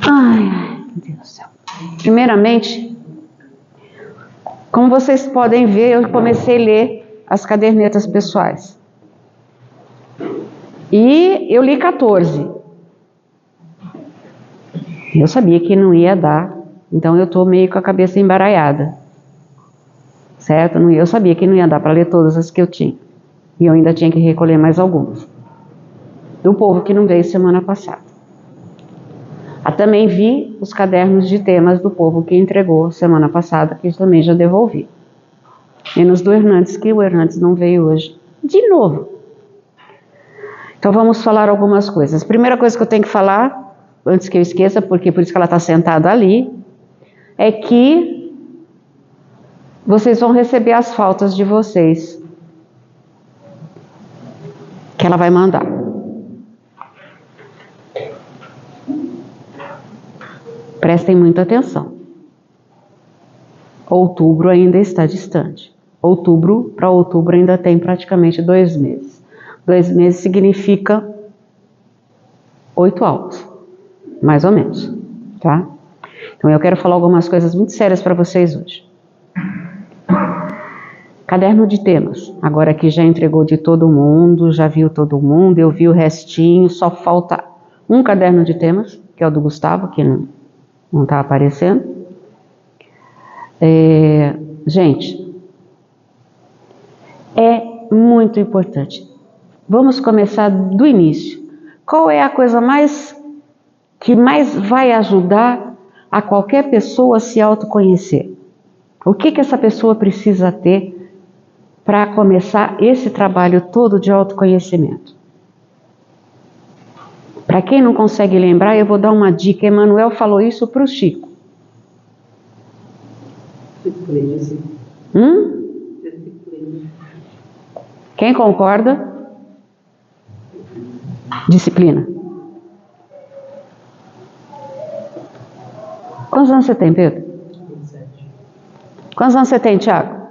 Ai, meu Deus do céu. Primeiramente, como vocês podem ver, eu comecei a ler as cadernetas pessoais. E eu li 14. Eu sabia que não ia dar, então eu estou meio com a cabeça embaralhada. Certo? Eu sabia que não ia dar para ler todas as que eu tinha. E eu ainda tinha que recolher mais algumas. Do povo que não veio semana passada. Também vi os cadernos de temas do povo que entregou semana passada, que eu também já devolvi. Menos do Hernandes, que o Hernandes não veio hoje. De novo. Então vamos falar algumas coisas. Primeira coisa que eu tenho que falar, antes que eu esqueça, porque por isso que ela está sentada ali, é que vocês vão receber as faltas de vocês. Que ela vai mandar. Prestem muita atenção. Outubro ainda está distante. Para outubro ainda tem praticamente 2 meses. 2 meses significa 8 aulas, mais ou menos, tá? Então eu quero falar algumas coisas muito sérias para vocês hoje. Caderno de temas. Agora aqui já entregou de todo mundo, já viu todo mundo, eu vi o restinho, só falta um caderno de temas, que é o do Gustavo, que não está aparecendo. Gente, é muito importante. Vamos começar do início. Qual é a coisa que mais vai ajudar a qualquer pessoa a se autoconhecer? O que essa pessoa precisa ter para começar esse trabalho todo de autoconhecimento? Para quem não consegue lembrar, eu vou dar uma dica. Emmanuel falou isso para o Chico. Quem concorda? Disciplina. Quantos anos você tem, Pedro? 27. Quantos anos você tem, Tiago?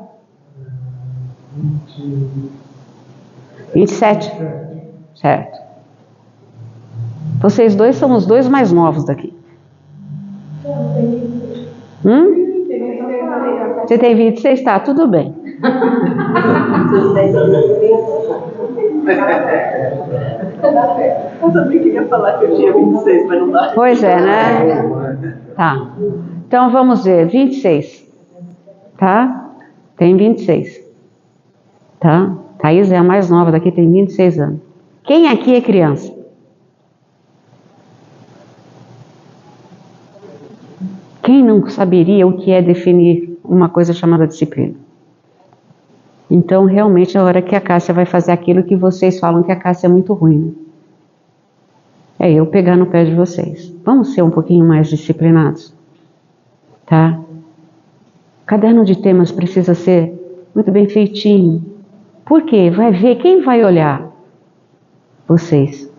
27? Certo. Vocês dois são os dois mais novos daqui. Você tem 26? Tá, tudo bem. Eu também queria falar que eu tinha 26, mas não dá. Pois é, né? Tá. Então vamos ver. 26. Tá? Tem 26. Tá? Thaís é a mais nova daqui, tem 26 anos. Quem aqui é criança? Quem não saberia o que é definir uma coisa chamada disciplina? Então, realmente, é a hora que a Cássia vai fazer aquilo que vocês falam que a Cássia é muito ruim. Né? É eu pegar no pé de vocês. Vamos ser um pouquinho mais disciplinados? Tá? O caderno de temas precisa ser muito bem feitinho. Por quê? Vai ver quem vai olhar? Vocês.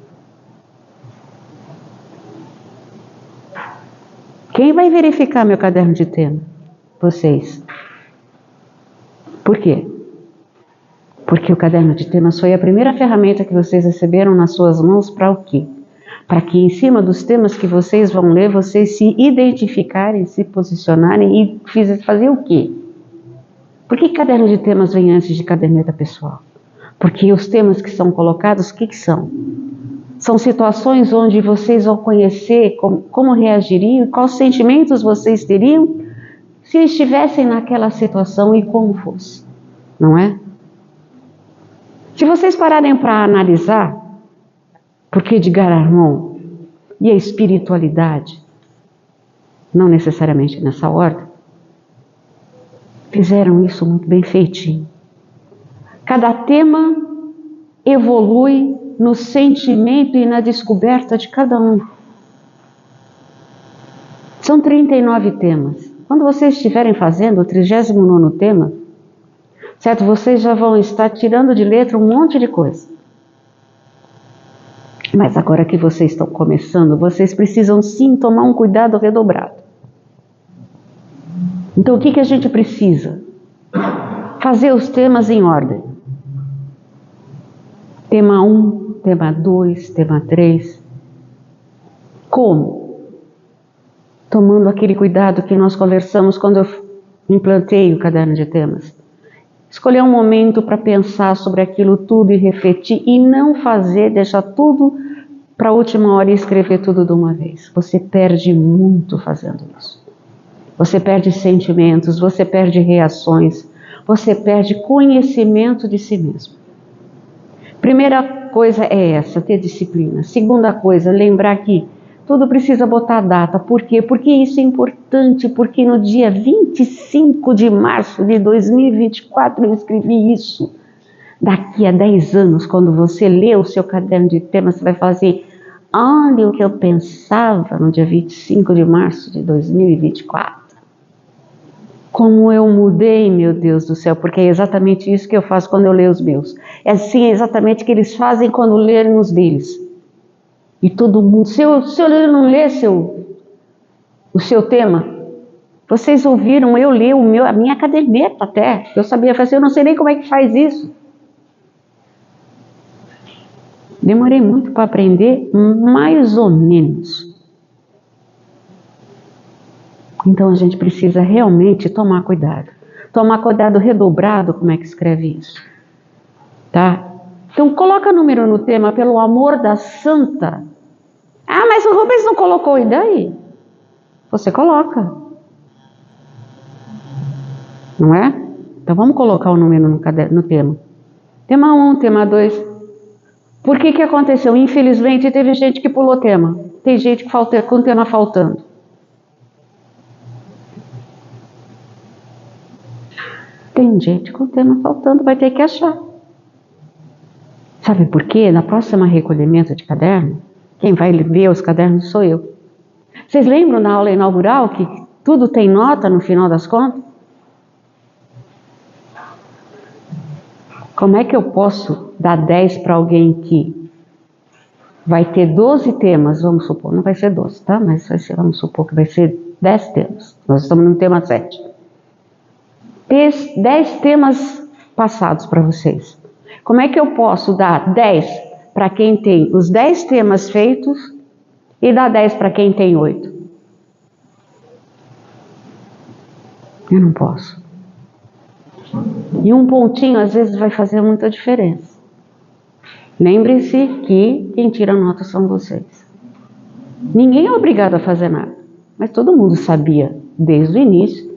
Quem vai verificar meu caderno de tema? Vocês. Por quê? Porque o caderno de temas foi a primeira ferramenta que vocês receberam nas suas mãos para o quê? Para que em cima dos temas que vocês vão ler, vocês se identificarem, se posicionarem e fazer o quê? Por que caderno de temas vem antes de caderneta pessoal? Porque os temas que são colocados, o que são? São situações onde vocês vão conhecer como reagiriam, quais sentimentos vocês teriam se estivessem naquela situação e como fosse, não é? Se vocês pararem para analisar, porque Edgar Armond e a espiritualidade, não necessariamente nessa ordem, fizeram isso muito bem feitinho. Cada tema evolui no sentimento e na descoberta de cada um. São 39 temas. Quando vocês estiverem fazendo o 39º tema, certo? Vocês já vão estar tirando de letra um monte de coisa. Mas agora que vocês estão começando, vocês precisam sim tomar um cuidado redobrado. Então o que a gente precisa? Fazer os temas em ordem. Tema 1, tema 2, tema 3. Como? Tomando aquele cuidado que nós conversamos quando eu implantei o caderno de temas. Escolher um momento para pensar sobre aquilo tudo e refletir e não deixar tudo para a última hora e escrever tudo de uma vez. Você perde muito fazendo isso. Você perde sentimentos, você perde reações, você perde conhecimento de si mesmo. Primeira coisa é essa, ter disciplina. Segunda coisa, lembrar que tudo precisa botar data. Por quê? Porque isso é importante, porque no dia 25 de março de 2024 eu escrevi isso. Daqui a 10 anos, quando você lê o seu caderno de temas, você vai falar assim, olha o que eu pensava no dia 25 de março de 2024. Como eu mudei, meu Deus do céu, porque é exatamente isso que eu faço quando eu leio os meus. É assim exatamente o que eles fazem quando lerem os deles. E todo mundo, se eu não ler o seu tema, vocês ouviram eu ler a minha caderneta até. Eu sabia fazer, eu não sei nem como é que faz isso. Demorei muito para aprender, mais ou menos. Então a gente precisa realmente tomar cuidado. Tomar cuidado redobrado, como é que escreve isso? Tá? Então coloca número no tema, pelo amor da santa. Ah, mas o Rubens não colocou, e daí? Você coloca. Não é? Então vamos colocar o número no tema. Tema 1, tema 2. Por que aconteceu? Infelizmente teve gente que pulou tema. Tem gente que com o tema faltando. Tem gente com o tema faltando, vai ter que achar. Sabe por quê? Na próxima recolhimento de caderno, quem vai ver os cadernos sou eu. Vocês lembram na aula inaugural que tudo tem nota no final das contas? Como é que eu posso dar 10 para alguém que vai ter 12 temas, vamos supor, não vai ser 12, tá? Mas vamos supor que vai ser 10 temas. Nós estamos no tema 7. 10 temas passados para vocês. Como é que eu posso dar 10 para quem tem os 10 temas feitos e dar 10 para quem tem 8? Eu não posso. E um pontinho às vezes vai fazer muita diferença. Lembre-se que quem tira nota são vocês. Ninguém é obrigado a fazer nada, mas todo mundo sabia desde o início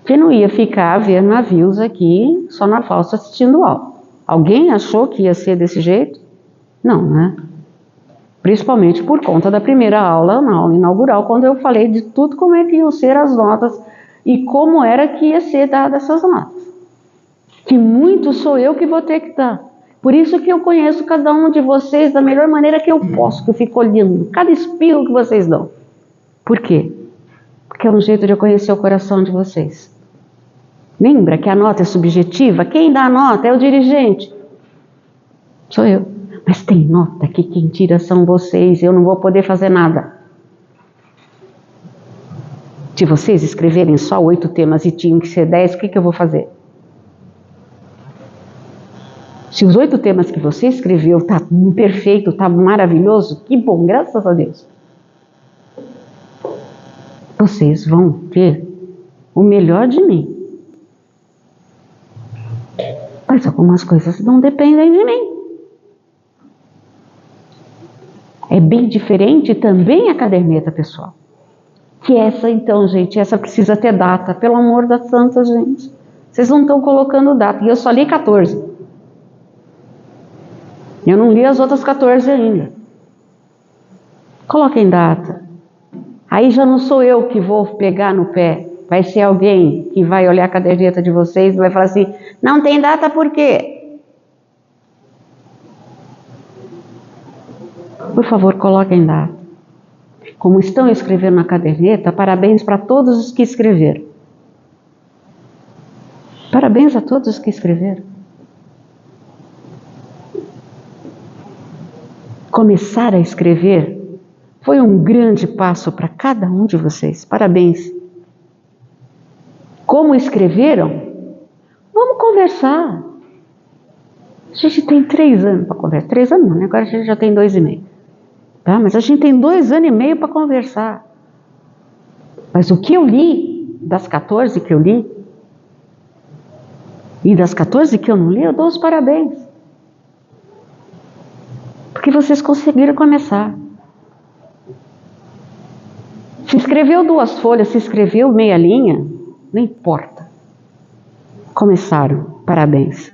que não ia ficar a ver navios aqui só na falsa assistindo aula. Alguém achou que ia ser desse jeito? Não, né? Principalmente por conta da primeira aula, na aula inaugural, quando eu falei de tudo como é que iam ser as notas e como era que ia ser dada essas notas. Que muito sou eu que vou ter que dar. Por isso que eu conheço cada um de vocês da melhor maneira que eu posso, que eu fico olhando cada espirro que vocês dão. Por quê? Porque é um jeito de eu conhecer o coração de vocês. Lembra que a nota é subjetiva? Quem dá a nota é o dirigente. Sou eu. Mas tem nota que quem tira são vocês, eu não vou poder fazer nada. Se vocês escreverem só 8 temas e tinham que ser 10, o que eu vou fazer? Se os 8 temas que você escreveu tá perfeito, tá maravilhoso, que bom, graças a Deus. Vocês vão ter o melhor de mim. Mas algumas coisas não dependem de mim. É bem diferente também a caderneta pessoal. Que essa então, gente, essa precisa ter data. Pelo amor da santa, gente. Vocês não estão colocando data. E eu só li 14. Eu não li as outras 14 ainda. Coloquem data. Aí já não sou eu que vou pegar no pé. Vai ser alguém que vai olhar a caderneta de vocês e vai falar assim, não tem data por quê? Por favor, coloquem data. Como estão escrevendo na caderneta, parabéns para todos os que escreveram. Parabéns a todos os que escreveram. Começar a escrever foi um grande passo para cada um de vocês. Parabéns. Como escreveram? Vamos conversar. A gente tem 3 anos para conversar. 3 anos não, né? Agora a gente já tem 2,5. Tá? Mas a gente tem 2 anos e meio para conversar. Mas o que eu li, das 14 que eu li, e das 14 que eu não li, eu dou os parabéns. Porque vocês conseguiram começar. Se escreveu 2 folhas, se escreveu meia linha, não importa. Começaram, parabéns.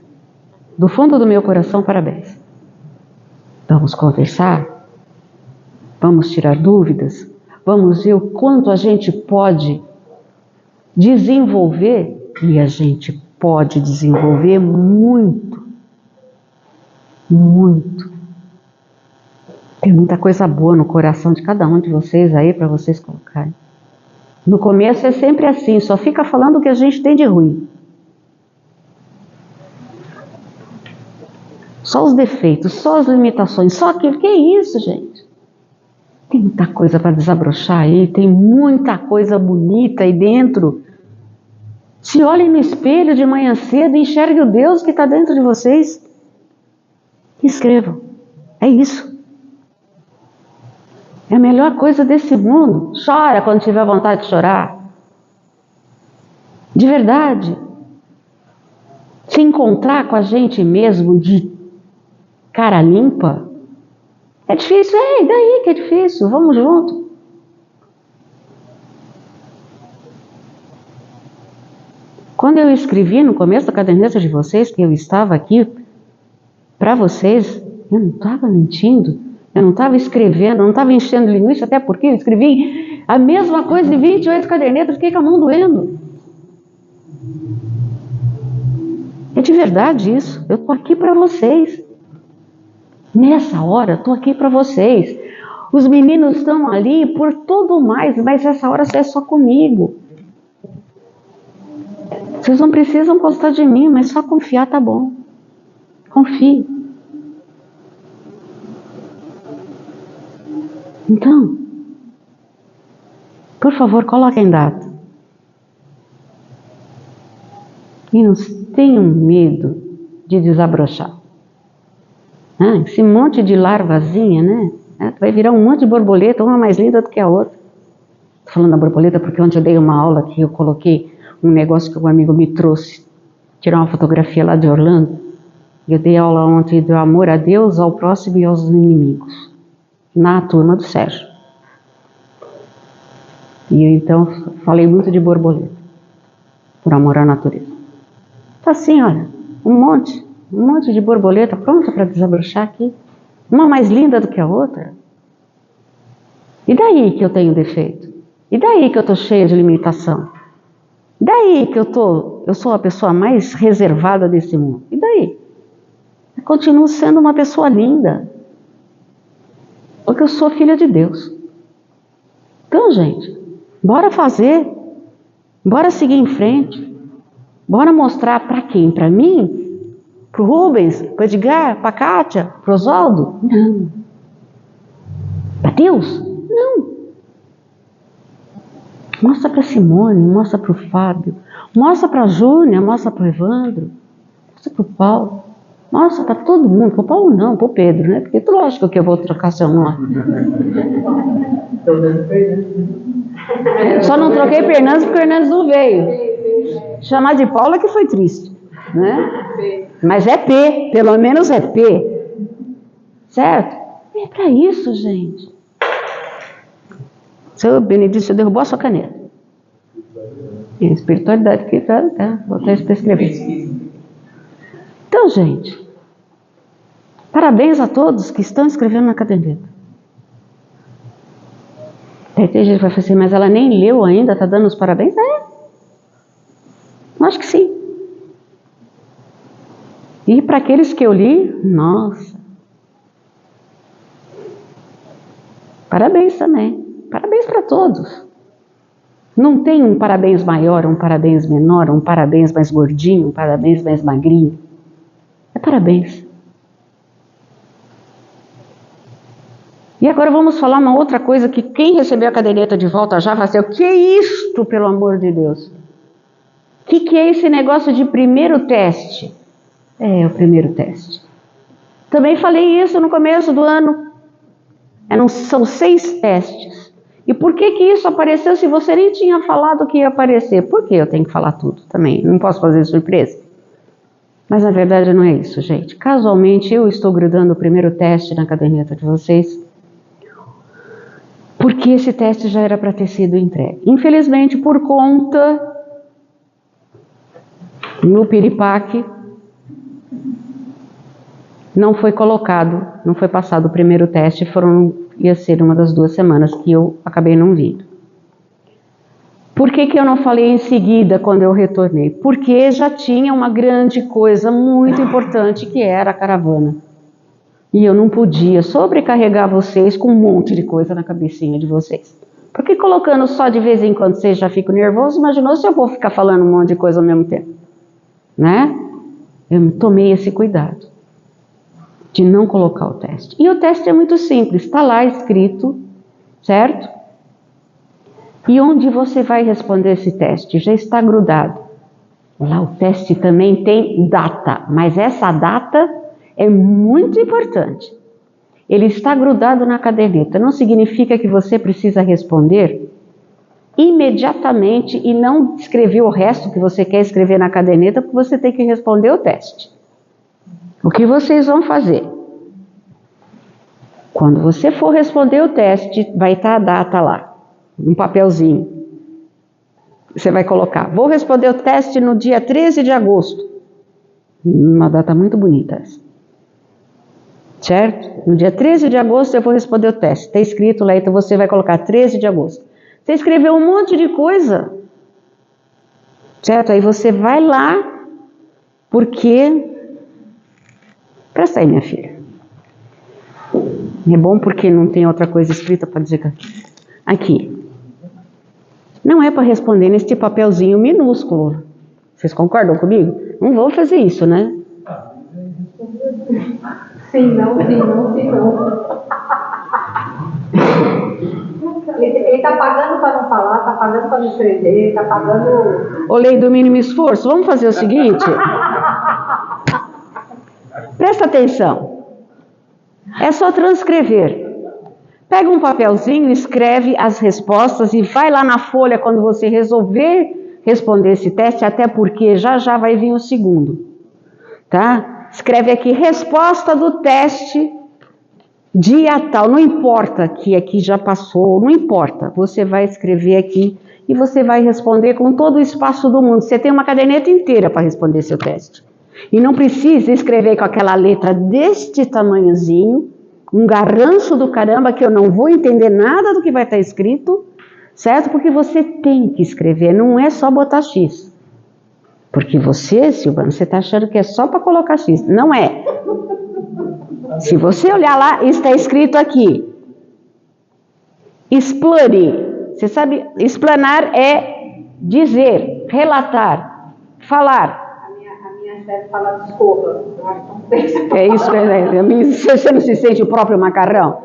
Do fundo do meu coração, parabéns. Vamos conversar? Vamos tirar dúvidas? Vamos ver o quanto a gente pode desenvolver? E a gente pode desenvolver muito. Muito. Tem muita coisa boa no coração de cada um de vocês aí para vocês colocarem. No começo é sempre assim, só fica falando o que a gente tem de ruim. Só os defeitos, só as limitações, só aquilo. Que é isso, gente? Tem muita coisa para desabrochar aí, tem muita coisa bonita aí dentro. Se olhem no espelho de manhã cedo e enxerguem o Deus que está dentro de vocês. Escrevam. É isso. É a melhor coisa desse mundo. Chora quando tiver vontade de chorar. De verdade. Se encontrar com a gente mesmo de cara limpa. É difícil? E daí que é difícil? Vamos junto. Quando eu escrevi no começo da caderneta de vocês, que eu estava aqui para vocês, eu não estava mentindo. Eu não estava escrevendo, eu não estava enchendo linguiça, até porque eu escrevi a mesma coisa em 28 cadernetas, fiquei com a mão doendo. É de verdade isso. Eu estou aqui para vocês. Nessa hora, estou aqui para vocês. Os meninos estão ali por tudo mais, mas essa hora é só comigo. Vocês não precisam gostar de mim, mas só confiar tá bom. Confie. Então, por favor, coloquem data. E não tenham medo de desabrochar. Esse monte de larvazinha, né? Vai virar um monte de borboleta, uma mais linda do que a outra. Estou falando da borboleta porque ontem eu dei uma aula que eu coloquei um negócio que um amigo me trouxe, tirar uma fotografia lá de Orlando. Eu dei aula ontem do amor a Deus, ao próximo e aos inimigos, na turma do Sérgio. E então falei muito de borboleta, por amor à natureza. Tá assim, olha, um monte de borboleta pronta para desabrochar aqui, uma mais linda do que a outra. E daí que eu tenho defeito? E daí que eu tô cheia de limitação? E daí que eu sou a pessoa mais reservada desse mundo? E daí? Eu continuo sendo uma pessoa linda, porque eu sou filha de Deus. Então, gente, bora fazer, bora seguir em frente, bora mostrar para quem? Para mim? Para o Rubens? Para o Edgar? Para a Kátia? Para o Oswaldo? Não. Para Deus? Não. Mostra para a Simone, mostra para o Fábio, mostra para a Júnia, mostra para o Evandro, mostra para o Paulo. Mostra para todo mundo, para o Paulo não, para o Pedro, né? Porque lógico que eu vou trocar seu nome. Só não troquei para Hernandes porque o Hernandes não veio. Chamar de Paula que foi triste, né? Mas é P, pelo menos é P. Certo? É para isso, gente. Seu Benedito derrubou a sua caneta. E a espiritualidade que tá, botar isso para escrever. Então, gente, parabéns a todos que estão escrevendo na caderneta. Tem gente que vai falar assim, mas ela nem leu ainda, está dando os parabéns? Acho que sim. E para aqueles que eu li, nossa. Parabéns também. Parabéns para todos. Não tem um parabéns maior, um parabéns menor, um parabéns mais gordinho, um parabéns mais magrinho. É parabéns. E agora vamos falar uma outra coisa que quem recebeu a caderneta de volta já vai ser, o que é isto, pelo amor de Deus? O que é esse negócio de primeiro teste? É o primeiro teste. Também falei isso no começo do ano. São 6 testes. E por que isso apareceu se você nem tinha falado que ia aparecer? Por que eu tenho que falar tudo também? Não posso fazer surpresa? Mas na verdade não é isso, gente. Casualmente eu estou grudando o primeiro teste na caderneta de vocês, porque esse teste já era para ter sido entregue. Infelizmente, por conta no piripaque, não foi colocado, não foi passado o primeiro teste, ia ser uma das 2 semanas que eu acabei não vindo. Por que eu não falei em seguida quando eu retornei? Porque já tinha uma grande coisa muito importante que era a caravana. E eu não podia sobrecarregar vocês com um monte de coisa na cabecinha de vocês. Porque colocando só de vez em quando vocês já ficam nervosos, imaginou se eu vou ficar falando um monte de coisa ao mesmo tempo? Né? Eu tomei esse cuidado de não colocar o teste. E o teste é muito simples, está lá escrito, certo? E onde você vai responder esse teste? Já está grudado. Lá o teste também tem data, mas essa data é muito importante. Ele está grudado na caderneta. Não significa que você precisa responder imediatamente e não escrever o resto que você quer escrever na caderneta, porque você tem que responder o teste. O que vocês vão fazer? Quando você for responder o teste, vai estar a data lá. Um papelzinho. Você vai colocar, vou responder o teste no dia 13 de agosto. Uma data muito bonita essa. Certo? No dia 13 de agosto eu vou responder o teste. Está escrito lá, então você vai colocar 13 de agosto. Você escreveu um monte de coisa. Certo? Aí você vai lá, porque... Presta aí, minha filha. É bom porque não tem outra coisa escrita para dizer que... Aqui. Não é para responder neste papelzinho minúsculo. Vocês concordam comigo? Não vou fazer isso, né? Sim, não. Ele está pagando para não falar, está pagando para não escrever, está pagando... Ô, lei do mínimo esforço, vamos fazer o seguinte? Presta atenção. É só transcrever. Pega um papelzinho, escreve as respostas e vai lá na folha quando você resolver responder esse teste, até porque já vai vir o segundo, tá? Escreve aqui, resposta do teste, dia tal, não importa que aqui já passou, não importa, você vai escrever aqui e você vai responder com todo o espaço do mundo. Você tem uma caderneta inteira para responder seu teste. E não precisa escrever com aquela letra deste tamanhozinho, um garrancho do caramba que eu não vou entender nada do que vai estar escrito, certo? Porque você tem que escrever, não é só botar X. Porque você, Silvana, você está achando que é só para colocar X. Não é. Se você olhar lá, está escrito aqui. Explane. Você sabe, explanar é dizer, relatar, falar. A minha chefe fala discorra. É isso, você não se sente o próprio macarrão?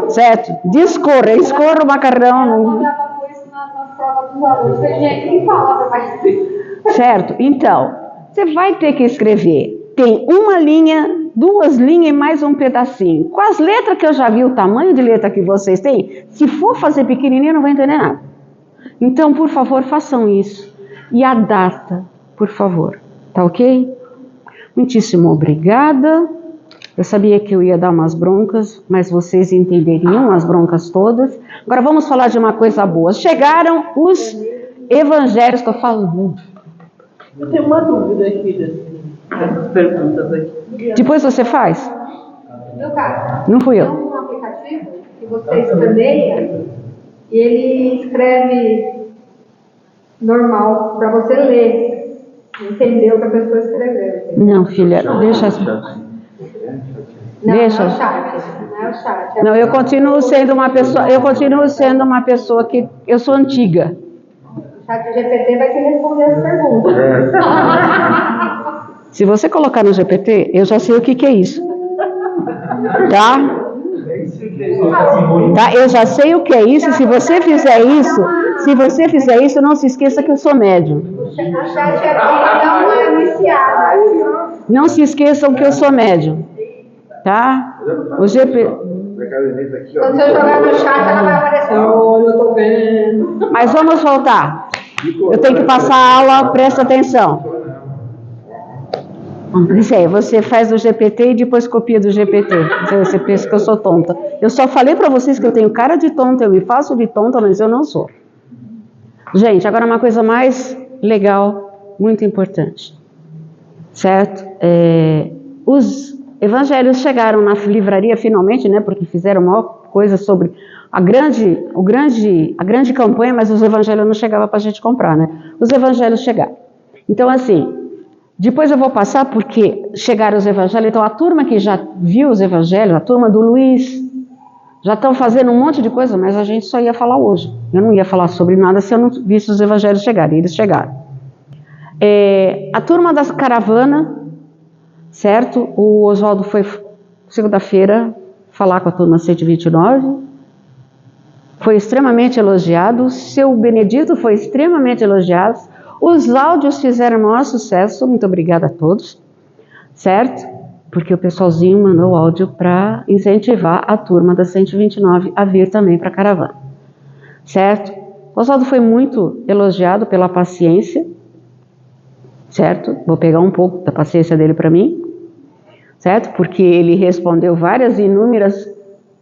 Certo? Escorra o macarrão. Certo? Então, você vai ter que escrever. Tem uma linha, 2 linhas e mais um pedacinho. Com as letras que eu já vi, o tamanho de letra que vocês têm, se for fazer pequenininha, não vai entender nada. Então, por favor, façam isso. E a data, por favor. Tá ok? Muitíssimo obrigada. Eu sabia que eu ia dar umas broncas, mas vocês entenderiam as broncas todas. Agora vamos falar de uma coisa boa. Chegaram os evangelhos que eu falo. Eu tenho uma dúvida aqui dessas perguntas aqui. Depois você faz? Meu cara, Não fui eu. tem um aplicativo que você escaneia e ele escreve normal para você ler, entender o que a pessoa escreveu. Não, filha, deixa assim. Não, Deixa. não é o chat. Não é o chat. Não, eu continuo sendo uma pessoa que eu sou antiga. O chat GPT vai te responder as perguntas. Se você colocar no GPT, eu já sei o que é isso. Tá? Tá? Eu já sei o que é isso. Se você fizer isso, não se esqueça que eu sou médium. O chat GPT não é iniciado. Não se esqueçam que eu sou médium. Tá? O GPT... Minha caderneta aqui, ó. Quando você jogar no chat, ela vai aparecer. Olha, eu tô vendo. Mas vamos voltar. Eu tenho que passar a aula, presta atenção. Você faz o GPT e depois copia do GPT. Você pensa que eu sou tonta. Eu só falei para vocês que eu tenho cara de tonta, eu me faço de tonta, mas eu não sou. Gente, agora uma coisa mais legal, muito importante. Certo? Os evangelhos chegaram na livraria finalmente, né? Porque fizeram uma coisa sobre a grande campanha, mas os evangelhos não chegavam para a gente comprar, né? Os evangelhos chegaram. Então, assim, depois eu vou passar porque chegaram os evangelhos. Então, a turma que já viu os evangelhos, a turma do Luiz, já estão fazendo um monte de coisa, mas a gente só ia falar hoje. Eu não ia falar sobre nada se eu não visse os evangelhos chegarem. Eles chegaram. A turma da caravana, certo? O Oswaldo foi segunda-feira falar com a turma 129. Foi extremamente elogiado. Seu Benedito foi extremamente elogiado. Os áudios fizeram maior sucesso. Muito obrigada a todos. Certo? Porque o pessoalzinho mandou áudio para incentivar a turma da 129 a vir também para a caravana. Certo? O Oswaldo foi muito elogiado pela paciência. Certo? Vou pegar um pouco da paciência dele para mim. Certo? Porque ele respondeu várias inúmeras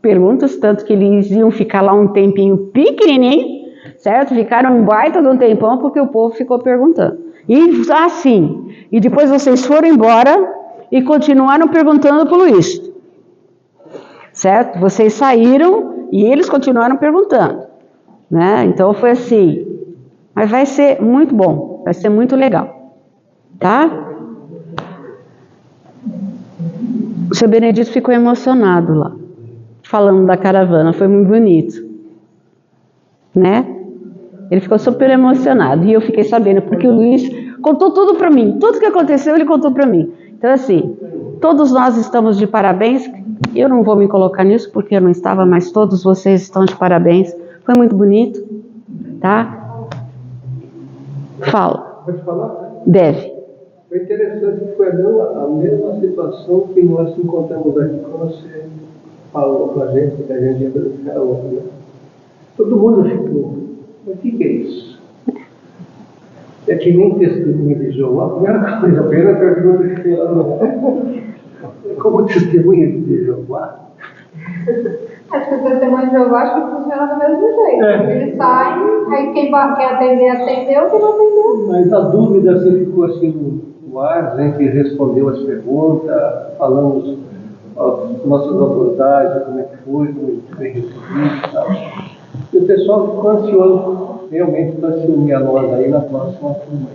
perguntas, tanto que eles iam ficar lá um tempinho pequenininho, certo? Ficaram um baita de um tempão porque o povo ficou perguntando. E assim, e depois vocês foram embora e continuaram perguntando para o Luiz. Certo? Vocês saíram e eles continuaram perguntando. Né? Então foi assim. Mas vai ser muito bom, vai ser muito legal. Tá? O seu Benedito ficou emocionado lá, falando da caravana, foi muito bonito. Né? Ele ficou super emocionado e eu fiquei sabendo, porque o Luiz contou tudo para mim, tudo que aconteceu ele contou para mim. Então assim, todos nós estamos de parabéns, eu não vou me colocar nisso porque eu não estava, mas todos vocês estão de parabéns, foi muito bonito, tá? Fala. Pode falar? Deve. Foi interessante que foi a mesma situação que nós encontramos aqui quando você falou com a gente, que a gente ia verificar outra, né? Todo mundo ficou, mas o que é isso? É que nem testemunha de Jeová. A primeira pergunta que fez lá, como testemunha de Jeová? Acho que o testemunho de Jeová acho que funciona do mesmo jeito. Eles saem, aí quem quer atender, atendeu, quem não atendeu. Mas a dúvida assim, ficou assim no ar, a gente respondeu as perguntas, falamos as nossas abordagens, como é que foi bem recebido e tal. E o pessoal ficou ansioso, realmente, para se unir a nós aí na próxima turma.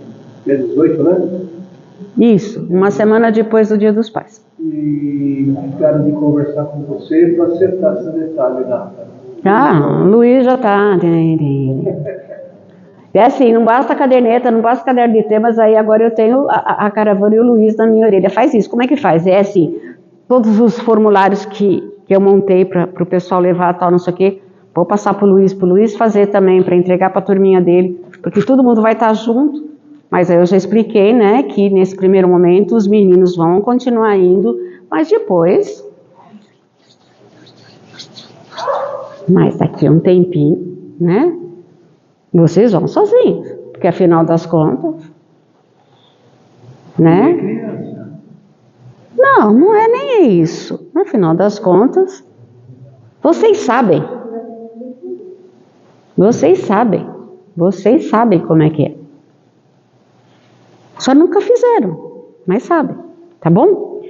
Dia 18, né? Isso, uma semana depois do Dia dos Pais. E ficaram de conversar com você para acertar esse detalhe lá. Ah, o Luiz já tá. É assim, não basta a caderneta, não basta o caderno de temas, aí agora eu tenho a caravana e o Luiz na minha orelha. Faz isso, como é que faz? É assim, todos os formulários que eu montei para o pessoal levar, tal, não sei o quê, vou passar para o Luiz fazer também, para entregar para a turminha dele, porque todo mundo vai estar junto, mas aí eu já expliquei, né, que nesse primeiro momento os meninos vão continuar indo, mas depois, mas daqui a um tempinho, né, vocês vão sozinhos, porque afinal das contas, né? Não, não é nem isso. No final das contas, vocês sabem. Vocês sabem como é que é. Só nunca fizeram, mas sabem, tá bom?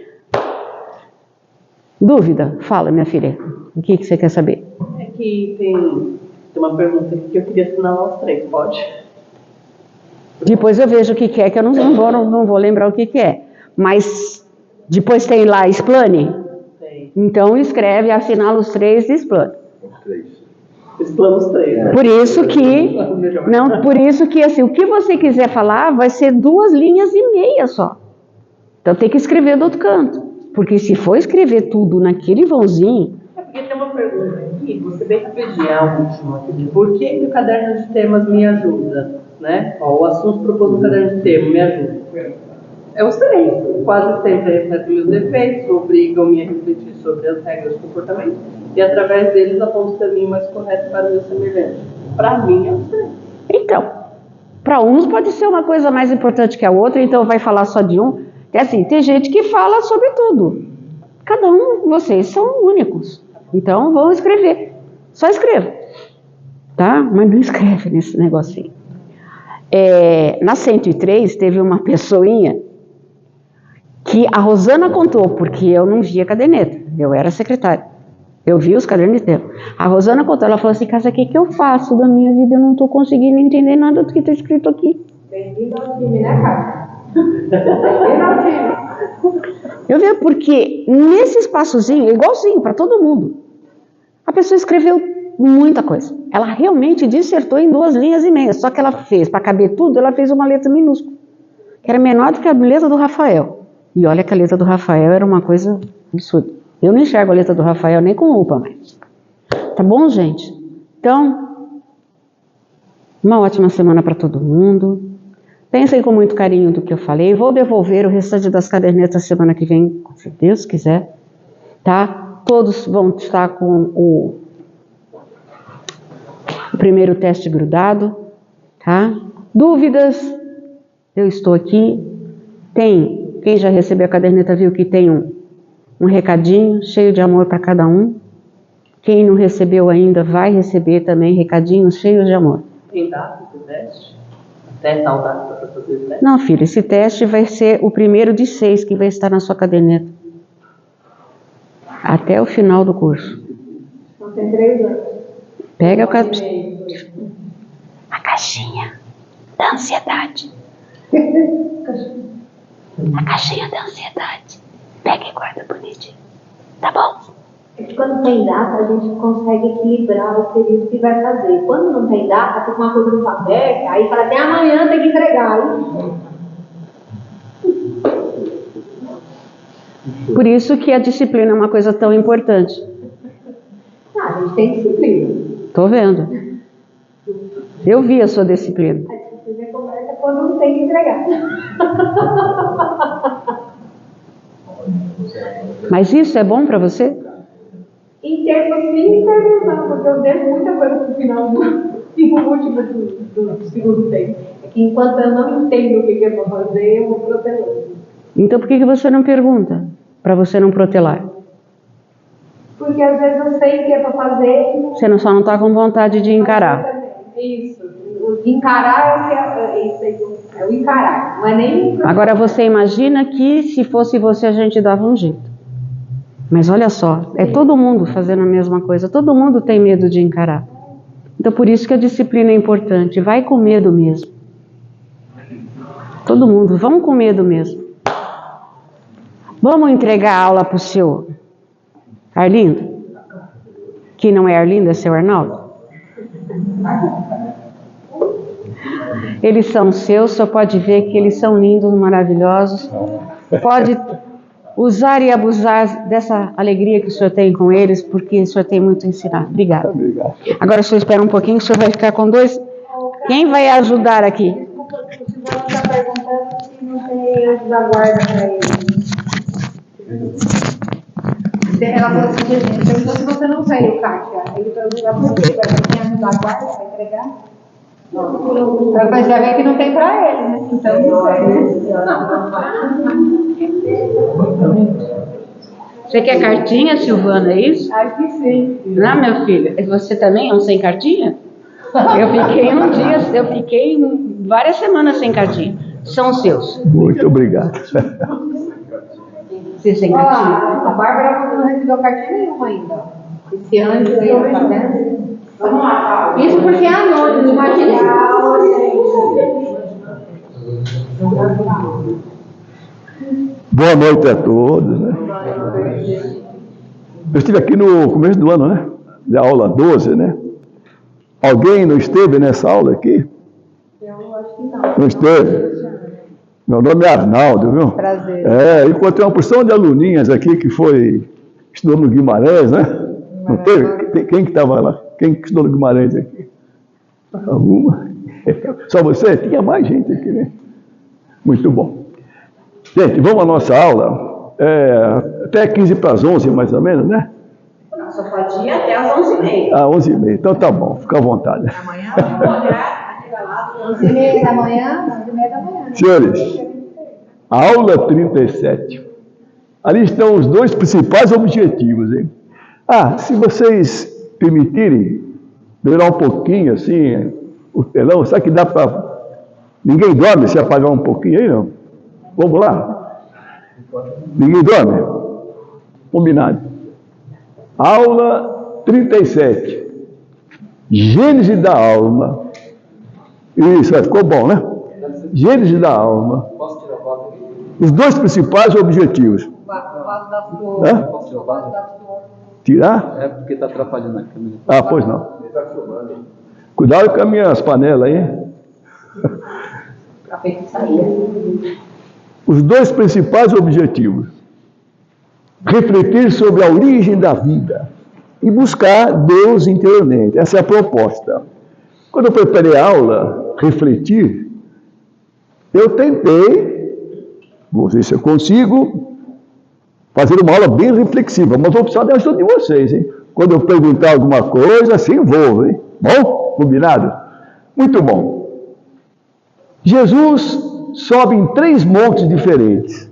Dúvida? Fala, minha filha. O que você quer saber? É que tem uma pergunta aqui que eu queria assinalar os 3, pode? Depois eu vejo o que é, que eu não vou lembrar o que é. Mas depois tem lá, explane. Tem. Então escreve, assinala os 3 e explane. Explana os 3, né? Por isso que assim, o que você quiser falar vai ser 2 linhas e meia só. Então tem que escrever do outro canto. Porque se for escrever tudo naquele vãozinho... É porque tem uma pergunta aqui, você bem rapidinho, a última aqui. Por que o caderno de temas me ajuda? Né? Ó, o assunto proposto no caderno de temas me ajuda. É os 3. Quase sempre refletem meus defeitos, obrigam-me a refletir sobre as regras do comportamento e através deles aponta o caminho mais correto para o meu semelhante. Para mim é diferente. Então, para uns pode ser uma coisa mais importante que a outra, então vai falar só de um. É assim, tem gente que fala sobre tudo. Cada um de vocês são únicos. Então vão escrever. Só escreva. Tá? Mas não escreve nesse negocinho. Na 103 teve uma pessoinha que a Rosana contou, porque eu não via caderneta, eu era secretária. Eu vi os cadernos de tema. A Rosana contou, ela falou assim, Cássia, o que eu faço da minha vida? Eu não estou conseguindo entender nada do que está escrito aqui. Bem-vindo ao time, né, Cássia? Bem-vindo ao time. Eu vi, porque nesse espaçozinho, igualzinho para todo mundo, a pessoa escreveu muita coisa. Ela realmente dissertou em 2 linhas e meia, só que ela fez, para caber tudo, ela fez uma letra minúscula, que era menor do que a letra do Rafael. E olha que a letra do Rafael era uma coisa absurda. Eu não enxergo a letra do Rafael nem com lupa mais. Tá bom, gente? Então, uma ótima semana para todo mundo. Pensem com muito carinho do que eu falei. Vou devolver o restante das cadernetas semana que vem, se Deus quiser. Tá? Todos vão estar com o primeiro teste grudado. Tá? Dúvidas? Eu estou aqui. Quem já recebeu a caderneta viu que tem um recadinho cheio de amor para cada um. Quem não recebeu ainda vai receber também recadinhos cheios de amor. Tem data esse teste? Até tal data para fazer o teste? Não, filho, esse teste vai ser o primeiro de 6 que vai estar na sua caderneta. Até o final do curso. Então tem 3 anos. Pega a caixinha da ansiedade. A caixinha da ansiedade. Pega e guarda bonitinho. Tá bom? É que quando tem data, a gente consegue equilibrar o período que vai fazer. Quando não tem data, fica uma coisa muito aberta, aí fala até amanhã tem que entregar. Por isso que a disciplina é uma coisa tão importante. A gente tem disciplina. Tô vendo. Eu vi a sua disciplina. A disciplina começa quando não tem que entregar. Mas isso é bom para você? Em termos sim, em termos não, porque eu devo muita coisa pro final do último do segundo tempo. É que enquanto eu não entendo o que é para fazer, eu vou protelando. Então por que você não pergunta? Para você não protelar? Porque às vezes eu sei o que é para fazer. Você só não está com vontade de encarar. Isso. O encarar é o encarar. Não é nem. Agora você imagina que se fosse você a gente dava um jeito. Mas olha só, é todo mundo fazendo a mesma coisa, todo mundo tem medo de encarar. Então por isso que a disciplina é importante, vai com medo mesmo. Todo mundo, vão com medo mesmo. Vamos entregar a aula para o seu Arlindo? Que não é Arlindo, é seu Arnaldo? Eles são seus, só pode ver que eles são lindos, maravilhosos. Pode usar e abusar dessa alegria que o senhor tem com eles, porque o senhor tem muito a ensinar. Obrigada. Agora o senhor espera um pouquinho, o senhor vai ficar com 2. Quem vai ajudar aqui? Desculpa, o senhor está perguntando se não tem anjo da guarda para ele. Ela falou assim, perguntou se você não veio, Kátia. Ele perguntou por quê? Vai ter anjo da guarda para entregar? Mas já vê que não tem para ele, né? Então não sei. Você quer cartinha, Silvana, é isso? Acho que sim. Não, meu filho, você também é um sem cartinha? Eu fiquei várias semanas sem cartinha. São seus. Muito obrigado. Você sem Olha cartinha? lá, a Bárbara não recebeu cartinha nenhuma ainda. Esse anjo aí, tá vendo? Isso porque é anônimo, imagina. Boa noite a todos, né? Eu estive aqui no começo do ano, né? Da aula 12, né? Alguém não esteve nessa aula aqui? Eu acho que não. Não esteve? Meu nome é Arnaldo, viu? Prazer. Encontrei uma porção de aluninhas aqui que estudou no Guimarães, né? Não teve? Quem que estava lá? Quem que estudou no Guimarães aqui? Alguma? Só você? Tinha mais gente aqui, né? Muito bom. Gente, vamos à nossa aula. Até 15 para as 11, mais ou menos, né? Só pode ir até às 11h30. Ah, 11h30. Então tá bom, fica à vontade. Amanhã, 11h30 da manhã, 11h30 da manhã. Senhores, aula 37. Ali estão os dois principais objetivos, hein? Ah, se vocês permitirem, melhorar um pouquinho assim, o telão, sabe que dá para... Ninguém dorme se apagar um pouquinho aí, não? Vamos lá? Ninguém dorme? Combinado. Aula 37. Gênese da alma. Isso, ficou bom, né? Gênese da alma. Posso tirar a foto aqui? Os dois principais objetivos. Tirar? É porque está atrapalhando a câmera. Ah, pois não. Ele está filmando. Cuidado com as minhas panelas aí. Os dois principais objetivos. Refletir sobre a origem da vida e buscar Deus interiormente. Essa é a proposta. Quando eu preparei a aula, refletir, eu tentei, vou ver se eu consigo, fazer uma aula bem reflexiva, mas vou precisar da ajuda de vocês, hein? Quando eu perguntar alguma coisa, assim vou, hein? Bom? Combinado? Muito bom. Jesus sobe em 3 montes diferentes.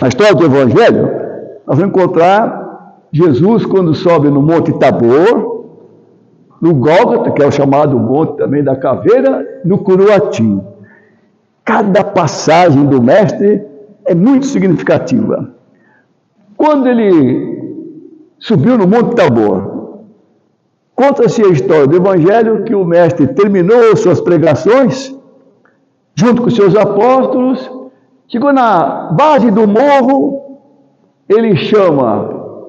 Na história do Evangelho, nós vamos encontrar Jesus quando sobe no Monte Tabor, no Gólgota, que é o chamado Monte também da Caveira, no Curuatim. Cada passagem do Mestre é muito significativa. Quando ele subiu no Monte Tabor, conta-se a história do Evangelho que o Mestre terminou suas pregações, junto com seus apóstolos, chegou na base do morro, ele chama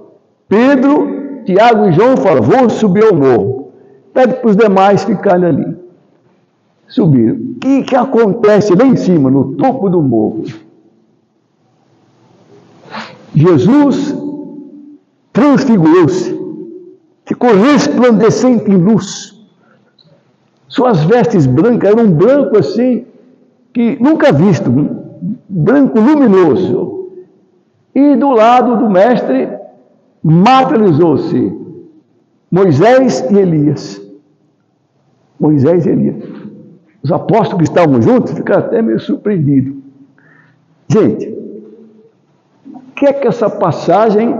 Pedro, Tiago e João e fala: vou subir ao morro. Pede para os demais ficarem ali. Subiram. O que acontece lá em cima, no topo do morro? Jesus transfigurou-se, ficou resplandecente em luz. Suas vestes brancas eram um branco assim, que nunca visto, um branco luminoso. E do lado do mestre, materializou-se Moisés e Elias. Moisés e Elias. Os apóstolos que estavam juntos ficaram até meio surpreendidos. Gente, o que é que essa passagem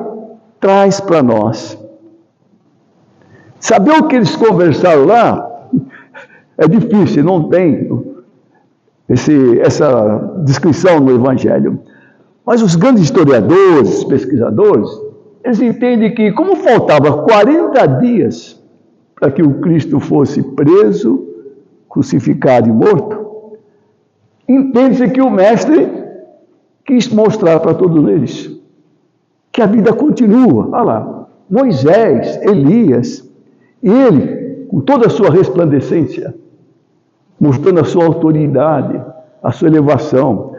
traz para nós? Saber o que eles conversaram lá é difícil, não tem essa descrição no Evangelho. Mas os grandes historiadores, pesquisadores, eles entendem que, como faltava 40 dias para que o Cristo fosse preso, crucificado e morto, entende-se que o Mestre quis mostrar para todos eles que a vida continua. Olha lá, Moisés, Elias, e ele, com toda a sua resplandecência, mostrando a sua autoridade, a sua elevação.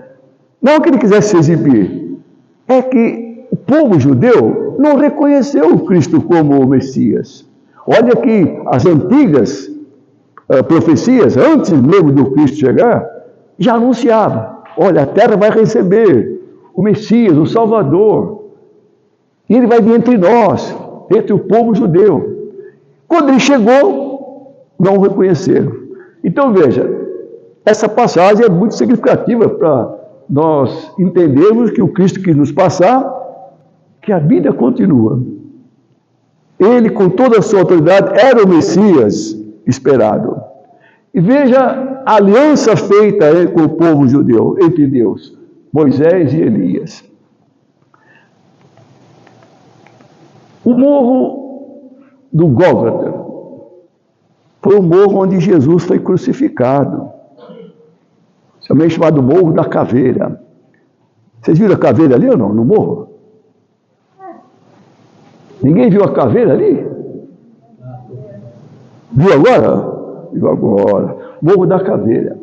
Não que ele quisesse se exibir, é que o povo judeu não reconheceu o Cristo como o Messias. Olha que as antigas profecias, antes mesmo do Cristo chegar, já anunciavam: olha, a terra vai receber o Messias, o Salvador, e ele vai vir entre nós, entre o povo judeu. Quando ele chegou, não o reconheceram. Então veja, essa passagem é muito significativa para nós entendermos que o Cristo quis nos passar, que a vida continua. Ele, com toda a sua autoridade, era o Messias esperado. E veja a aliança feita com o povo judeu, entre Deus, Moisés e Elias. O morro do Gólgota foi o morro onde Jesus foi crucificado, também chamado Morro da Caveira. Vocês viram a caveira ali ou não, no morro? Ninguém viu a caveira ali? Viu agora? Viu agora. Morro da Caveira.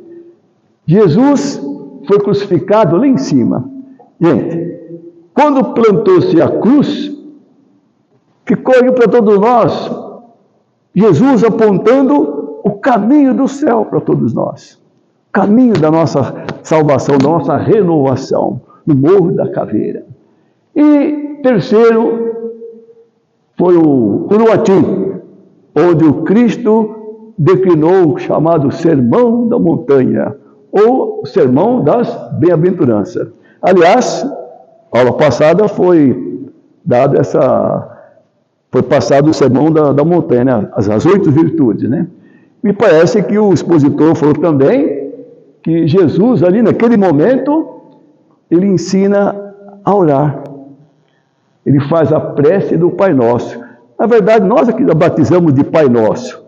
Jesus foi crucificado lá em cima. Gente, quando plantou-se a cruz, ficou aí para todos nós, Jesus apontando o caminho do céu para todos nós. Caminho da nossa salvação, da nossa renovação, no Morro da Caveira. E terceiro, foi o Uruati, onde o Cristo declinou o chamado Sermão da Montanha, ou Sermão das Bem-aventuranças. Aliás, a aula passada foi passado o Sermão da Montanha, né? As 8 virtudes, né? Me parece que o expositor falou também que Jesus, ali naquele momento, ele ensina a orar. Ele faz a prece do Pai Nosso. Na verdade, nós aqui batizamos de Pai Nosso.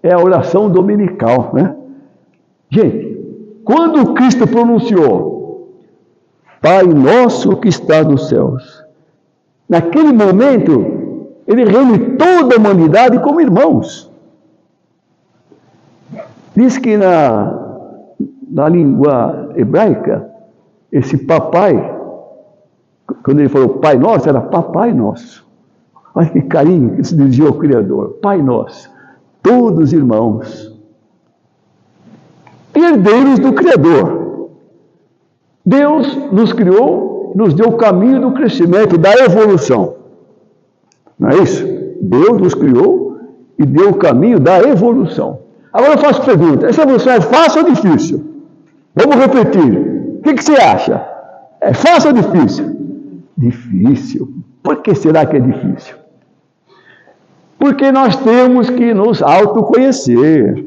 É a oração dominical, né? Gente, quando Cristo pronunciou Pai Nosso que está nos céus, naquele momento, ele reúne toda a humanidade como irmãos. Diz que na língua hebraica, esse papai, quando ele falou Pai Nosso, era Papai Nosso. Olha que carinho que se dirigiu ao Criador. Pai Nosso, todos irmãos, herdeiros do Criador. Deus nos criou, nos deu o caminho do crescimento, da evolução. Não é isso? Deus nos criou e deu o caminho da evolução. Agora eu faço pergunta, essa evolução é fácil ou difícil? Vamos repetir. O que você acha? É fácil ou difícil? Difícil. Por que será que é difícil? Porque nós temos que nos autoconhecer.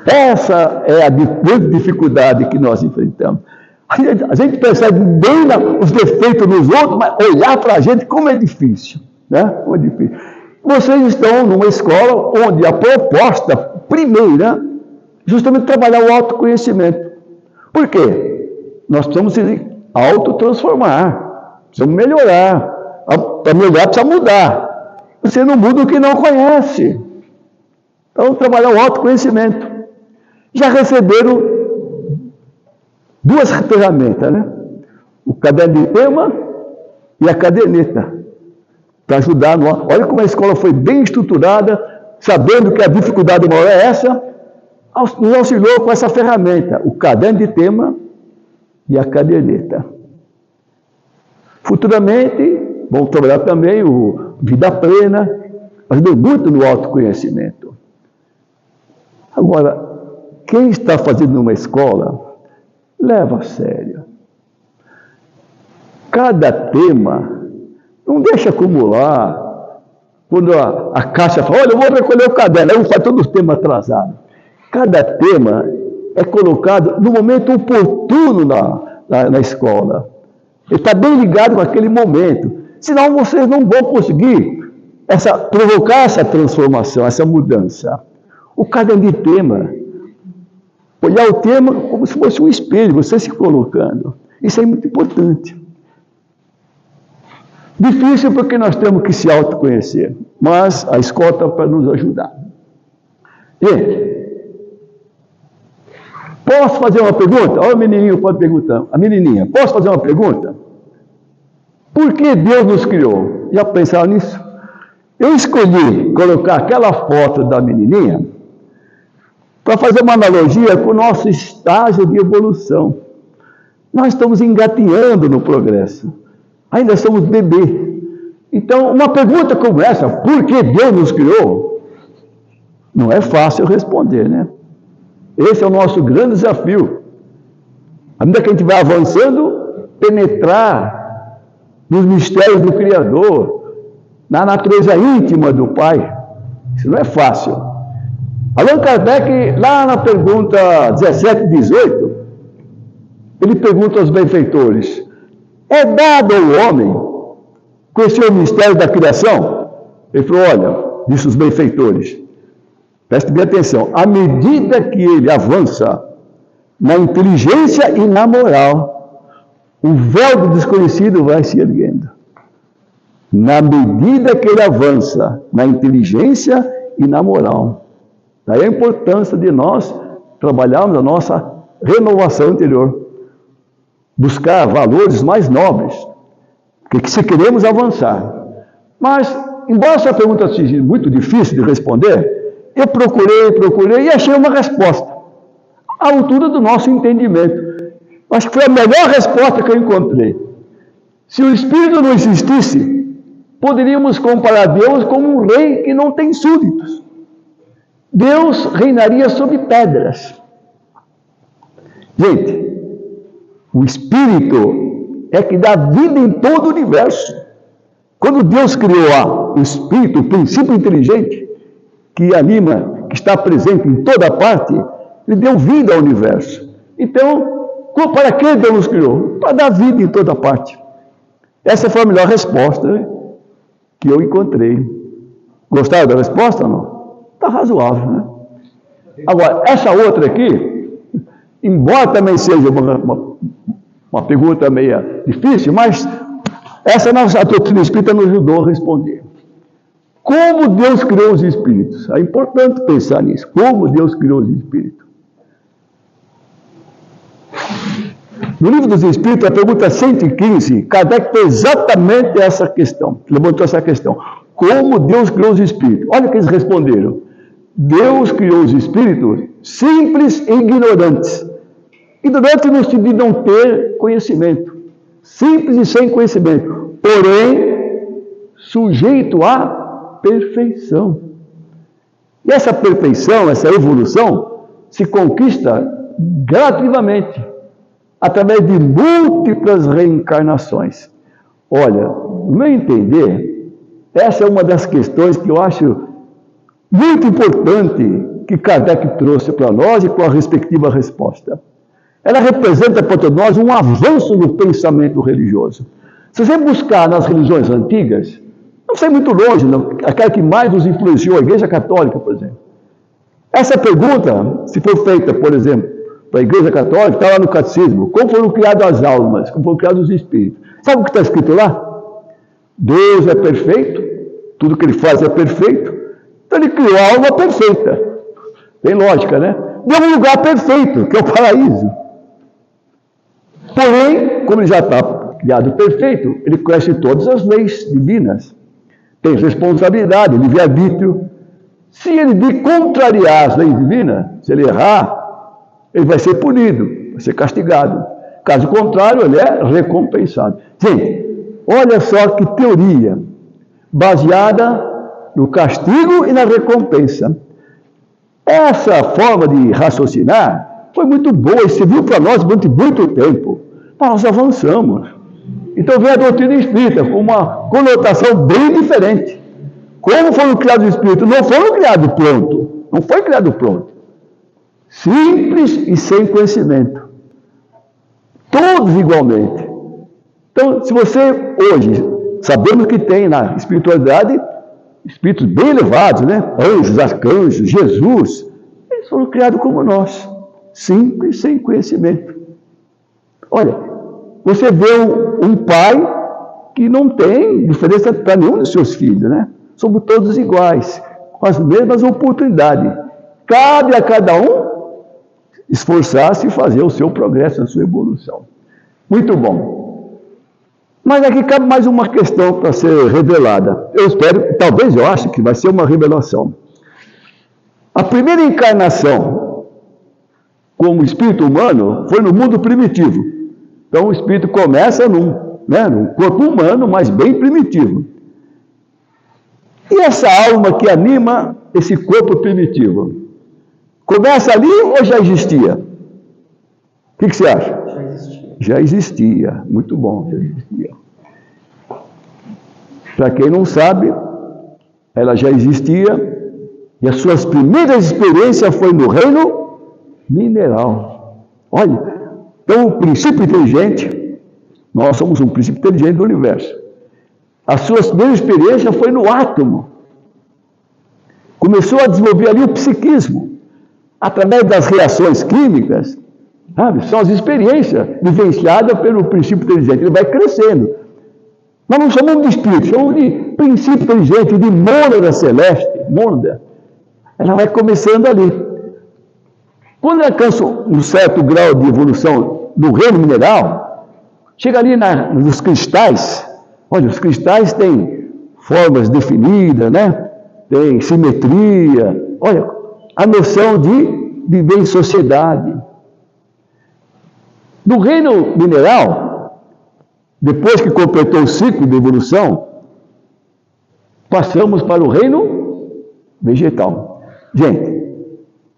Essa é a grande dificuldade que nós enfrentamos. A gente percebe bem os defeitos nos outros, mas olhar para a gente como é difícil, né? Como é difícil. Vocês estão numa escola onde a proposta primeira justamente trabalhar o autoconhecimento. Por quê? Nós precisamos se autotransformar, precisamos melhorar. Para melhorar precisa mudar. Você não muda o que não conhece. Então, trabalhar o autoconhecimento. Já receberam 2 ferramentas, né? O caderno de tema e a caderneta. Para ajudar. Olha como a escola foi bem estruturada, sabendo que a dificuldade maior é essa, nos auxiliou com essa ferramenta, o caderno de tema e a caderneta. Futuramente, vamos trabalhar também o Vida Plena, ajudou muito no autoconhecimento. Agora, quem está fazendo uma escola, leva a sério. Cada tema, não deixa acumular. Quando a caixa fala, olha, eu vou recolher o caderno, aí eu faço todos os temas atrasados. Cada tema é colocado no momento oportuno na escola. Ele está bem ligado com aquele momento. Senão vocês não vão conseguir provocar essa transformação, essa mudança. O caderno de tema, olhar o tema como se fosse um espelho, você se colocando. Isso é muito importante. Difícil porque nós temos que se autoconhecer, mas a escola está para nos ajudar. Gente, posso fazer uma pergunta? Olha o menininho pode perguntar. A menininha, posso fazer uma pergunta? Por que Deus nos criou? Já pensaram nisso? Eu escolhi colocar aquela foto da menininha para fazer uma analogia com o nosso estágio de evolução. Nós estamos engatinhando no progresso. Ainda somos bebê. Então, uma pergunta como essa, por que Deus nos criou? Não é fácil responder, né? Esse é o nosso grande desafio. À medida que a gente vai avançando, penetrar nos mistérios do Criador, na natureza íntima do Pai. Isso não é fácil. Allan Kardec, lá na pergunta 17 e 18, ele pergunta aos benfeitores, é dado ao homem conhecer o mistério da criação? Ele falou, olha, disse os benfeitores, preste bem atenção, à medida que ele avança na inteligência e na moral, o véu do desconhecido vai se erguendo. Na medida que ele avança na inteligência e na moral. Daí a importância de nós trabalharmos a nossa renovação interior. Buscar valores mais nobres, porque se queremos avançar. Mas, embora essa pergunta seja muito difícil de responder, eu procurei e achei uma resposta à altura do nosso entendimento. Acho que foi a melhor resposta que eu encontrei. Se o Espírito não existisse, poderíamos comparar Deus como um rei que não tem súditos. Deus reinaria sobre pedras. Gente, o Espírito é que dá vida em todo o universo. Quando Deus criou o Espírito, o princípio inteligente, que anima, que está presente em toda parte, Ele deu vida ao universo. Então, para que Deus nos criou? Para dar vida em toda parte. Essa foi a melhor resposta que eu encontrei. Gostaram da resposta ou não? Está razoável, né? Agora, essa outra aqui, embora também seja uma pergunta meio difícil, mas essa a doutrina espírita nos ajudou a responder. Como Deus criou os espíritos? É importante pensar nisso. Como Deus criou os espíritos? No livro dos Espíritos, a pergunta 115, Kardec fez exatamente essa questão, levantou essa questão. Como Deus criou os espíritos? Olha o que eles responderam. Deus criou os espíritos simples e ignorantes. Ignorantes no sentido de não ter conhecimento. Simples e sem conhecimento. Porém, sujeito à perfeição. E essa perfeição, essa evolução, se conquista gradativamente, através de múltiplas reencarnações. Olha, no meu entender, essa é uma das questões que eu acho muito importante que Kardec trouxe para nós e com a respectiva resposta. Ela representa para todos nós um avanço no pensamento religioso. Se você buscar nas religiões antigas, não sei muito longe, não, aquela que mais nos influenciou, a Igreja Católica, por exemplo. Essa pergunta, se for feita, por exemplo, para a Igreja Católica, está lá no Catecismo, como foram criadas as almas, como foram criados os espíritos. Sabe o que está escrito lá? Deus é perfeito, tudo que Ele faz é perfeito, então Ele criou a alma perfeita. Tem lógica, né? Deu um lugar perfeito, que é o paraíso. Porém, como Ele já está criado perfeito, Ele conhece todas as leis divinas, tem responsabilidade, livre-arbítrio. Se Ele contrariar as leis divinas, se Ele errar, Ele vai ser punido, vai ser castigado. Caso contrário, Ele é recompensado. Gente, olha só que teoria, baseada no castigo e na recompensa. Essa forma de raciocinar foi muito boa e serviu para nós durante muito tempo. Nós avançamos. Então vem a doutrina espírita com uma conotação bem diferente. Como foram criados os espíritos? Não foram criados pronto. Não foi criado pronto. Simples e sem conhecimento. Todos igualmente. Então, se você hoje, sabemos que tem na espiritualidade espíritos bem elevados, né? Anjos, arcanjos, Jesus, eles foram criados como nós, simples, sem conhecimento. Olha, você vê um pai que não tem diferença para nenhum dos seus filhos, né? Somos todos iguais, com as mesmas oportunidades. Cabe a cada um esforçar-se e fazer o seu progresso, a sua evolução. Muito bom. Mas aqui cabe mais uma questão para ser revelada. Eu espero, talvez eu ache que vai ser uma revelação. A primeira encarnação como espírito humano foi no mundo primitivo. Então o espírito começa num corpo humano, mas bem primitivo. E essa alma que anima esse corpo primitivo? Começa ali ou já existia? O que você acha? Já existia. Já existia. Muito bom, já existia. Para quem não sabe, ela já existia e as suas primeiras experiências foi no reino mineral. Olha, então o princípio inteligente, nós somos um princípio inteligente do universo. As suas primeiras experiências foi no átomo. Começou a desenvolver ali o psiquismo, através das reações químicas, sabe? São as experiências vivenciadas pelo princípio inteligente. Ele vai crescendo. Nós não chamamos de espírito, chamamos de princípio inteligente, de mônada celeste, mônada. Ela vai começando ali. Quando ela alcança um certo grau de evolução no reino mineral, chega ali nos cristais. Olha, os cristais têm formas definidas, né? Tem simetria. Olha, a noção de viver em sociedade. No reino mineral, depois que completou o ciclo de evolução, passamos para o reino vegetal. Gente,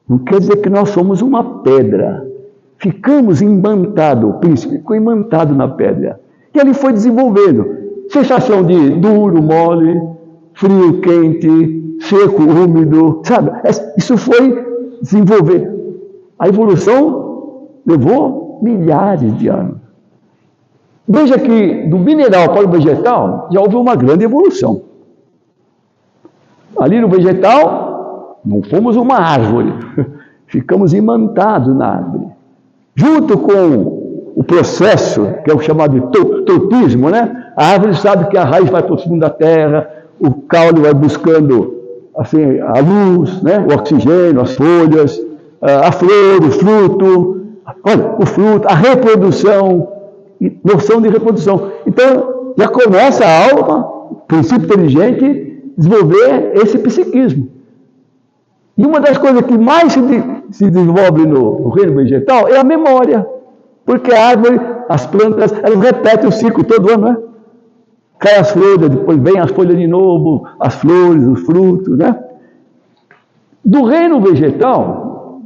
não quer dizer que nós somos uma pedra. Ficamos imantados, o príncipe ficou imantado na pedra. E ele foi desenvolvendo sensação de duro, mole, frio, quente, seco, úmido, sabe? Isso foi desenvolver. A evolução levou milhares de anos. Veja que do mineral para o vegetal já houve uma grande evolução. Ali no vegetal, não fomos uma árvore, ficamos imantados na árvore. Junto com o processo, que é o chamado de tropismo, né? A árvore sabe que a raiz vai para o fundo da terra, o caule vai buscando assim, a luz, né? O oxigênio, as folhas, a flor, o fruto, olha, o fruto, a reprodução, noção de reprodução. Então, já começa a alma, o princípio inteligente, desenvolver esse psiquismo. E uma das coisas que mais se desenvolve no reino vegetal é a memória. Porque a árvore, as plantas, elas repetem o ciclo todo ano, né? Cai as flores, depois vem as folhas de novo, as flores, os frutos, né? Do reino vegetal,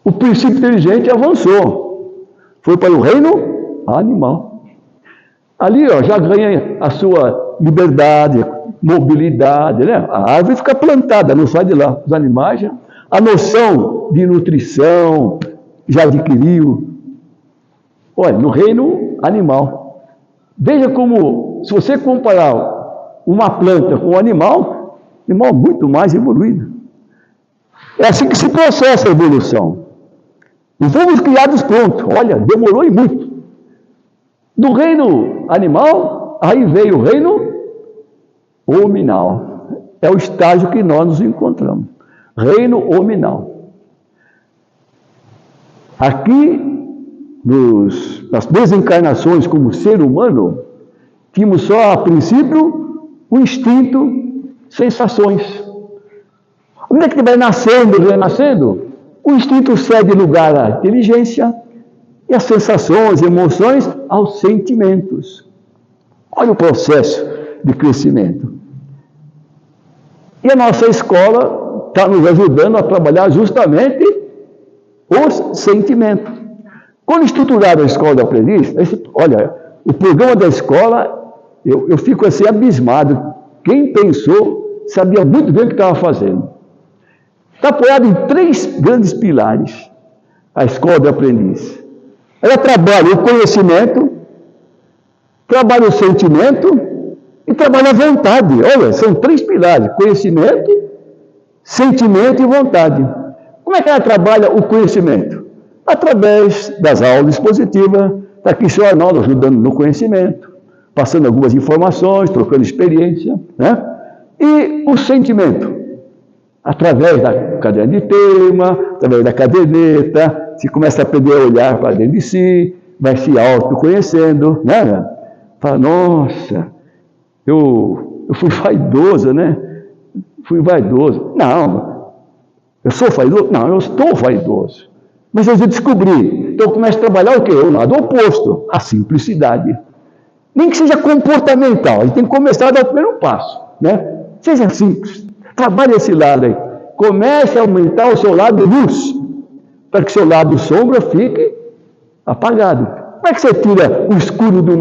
o princípio inteligente avançou. Foi para o reino animal. Ali, ó, já ganha a sua liberdade, mobilidade, né? A árvore fica plantada, não sai de lá. Os animais, já, a noção de nutrição já adquiriu. Olha, no reino animal. Veja como, se você comparar uma planta com um animal muito mais evoluído. É assim que se processa a evolução. Não fomos criados prontos. Olha, demorou e muito. Do reino animal, aí veio o reino hominal. É o estágio que nós nos encontramos. Reino hominal. Aqui, nas desencarnações como ser humano, tínhamos só a princípio o instinto, sensações. Onde é que vai nascendo, renascendo? O instinto cede lugar à inteligência e as sensações, emoções aos sentimentos. Olha o processo de crescimento. E a nossa escola está nos ajudando a trabalhar justamente os sentimentos. Quando estruturaram a escola do aprendiz, olha, o programa da escola, eu fico assim abismado. Quem pensou sabia muito bem o que estava fazendo. Está apoiado em 3 grandes pilares, a escola do aprendiz. Ela trabalha o conhecimento, trabalha o sentimento e trabalha a vontade. Olha, são 3 pilares, conhecimento, sentimento e vontade. Como é que ela trabalha o conhecimento? Através das aulas expositivas, está aqui seu Arnaldo ajudando no conhecimento, passando algumas informações, trocando experiência, né? E o sentimento, através da caderno de tema, através da caderneta, se começa a aprender a olhar para dentro de si, vai se autoconhecendo, né? Fala, nossa, eu fui vaidoso, né? Fui vaidoso. Não, eu sou vaidoso? Não, eu estou vaidoso. Mas eu descobri. Então eu começo a trabalhar o quê? O lado oposto, a simplicidade. Nem que seja comportamental, a gente tem que começar a dar o primeiro passo, né? Seja simples, trabalhe esse lado aí. Comece a aumentar o seu lado luz, para que o seu lado sombra fique apagado. Como é que você tira o escuro de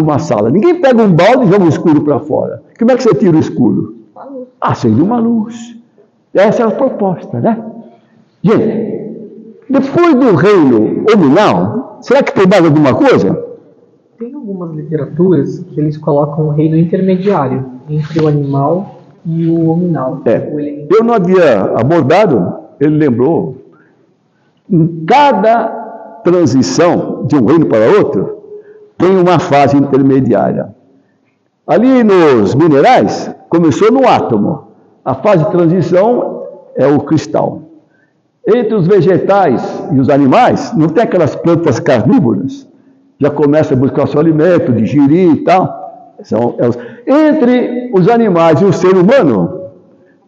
uma sala? Ninguém pega um balde e joga o escuro para fora. Como é que você tira o escuro? Acende uma luz. Essa é a proposta, né? Gente, depois do reino hominal, será que tem mais alguma coisa? Tem algumas literaturas que eles colocam o reino intermediário entre o animal e o hominal. Eu não havia abordado, ele lembrou, em cada transição de um reino para outro, tem uma fase intermediária. Ali nos minerais, começou no átomo. A fase de transição é o cristal. Entre os vegetais e os animais, não tem aquelas plantas carnívoras? Já começa a buscar o seu alimento, digerir e tal. Entre os animais e o ser humano,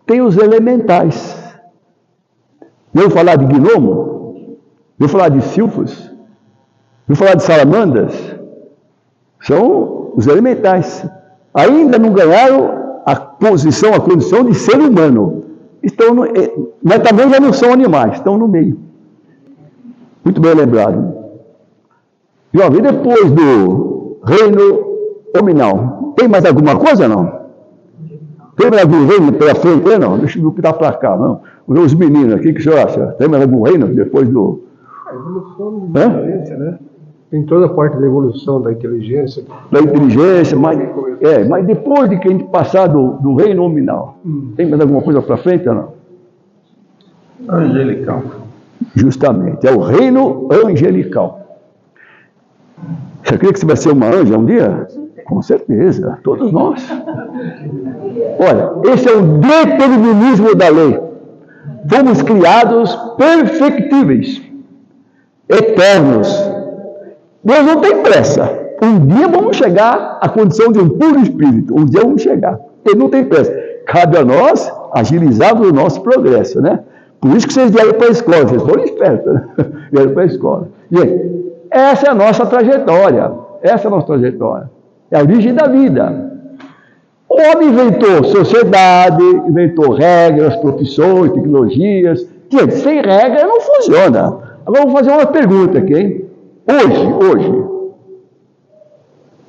tem os elementais. Eu vou falar de gnomo, vou falar de silfos, vou falar de salamandras. São os elementais. Ainda não ganharam a posição, a condição de ser humano. Mas também já não são animais, estão no meio. Muito bem lembrado. E depois do reino nominal, tem mais alguma coisa, não? Tem mais algum reino pela frente? Não, deixa eu botar para cá, não. Os meninos aqui, o que o senhor acha? Tem mais algum reino depois do... A evolução da inteligência, né? Tem toda a parte da evolução da inteligência. Da inteligência, mas depois de que a gente passar do reino nominal, tem mais alguma coisa para frente ou não? Angelical. Justamente, é o reino angelical. Você acredita que você vai ser uma anja um dia? Com certeza, todos nós. Olha, esse é o determinismo da lei. Fomos criados perfectíveis, eternos. Deus não tem pressa. Um dia vamos chegar à condição de um puro espírito. Um dia vamos chegar. Ele não tem pressa. Cabe a nós agilizarmos o nosso progresso, né? Por isso que vocês vieram para a escola. Vocês foram espertos, né? Vieram para a escola. Gente, essa é a nossa trajetória. Essa é a nossa trajetória. É a origem da vida. O homem inventou sociedade, inventou regras, profissões, tecnologias. Gente, sem regra não funciona. Agora vou fazer uma pergunta aqui, hein? Hoje,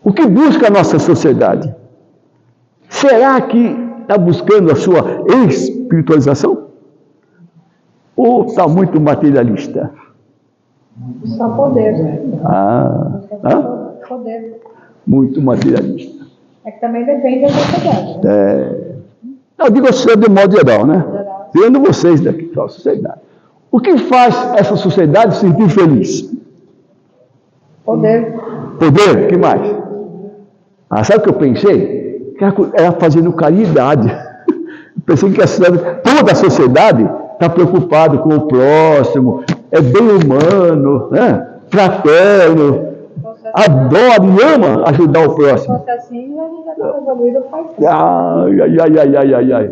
o que busca a nossa sociedade? Será que está buscando a sua espiritualização? Ou está muito materialista? Só poder. Poder. Muito materialista. É que também depende da sociedade. Né? Eu digo a sociedade de modo geral, né? Vendo vocês daqui, a sociedade. O que faz essa sociedade se sentir feliz? Poder. Poder? O que mais? Sabe o que eu pensei? Que era fazendo caridade. Eu pensei que toda a sociedade está preocupada com o próximo, é bem humano, né? Fraterno, adora e ama ajudar o próximo. Se fosse assim, a gente já está resolvido faz tempo. Ai.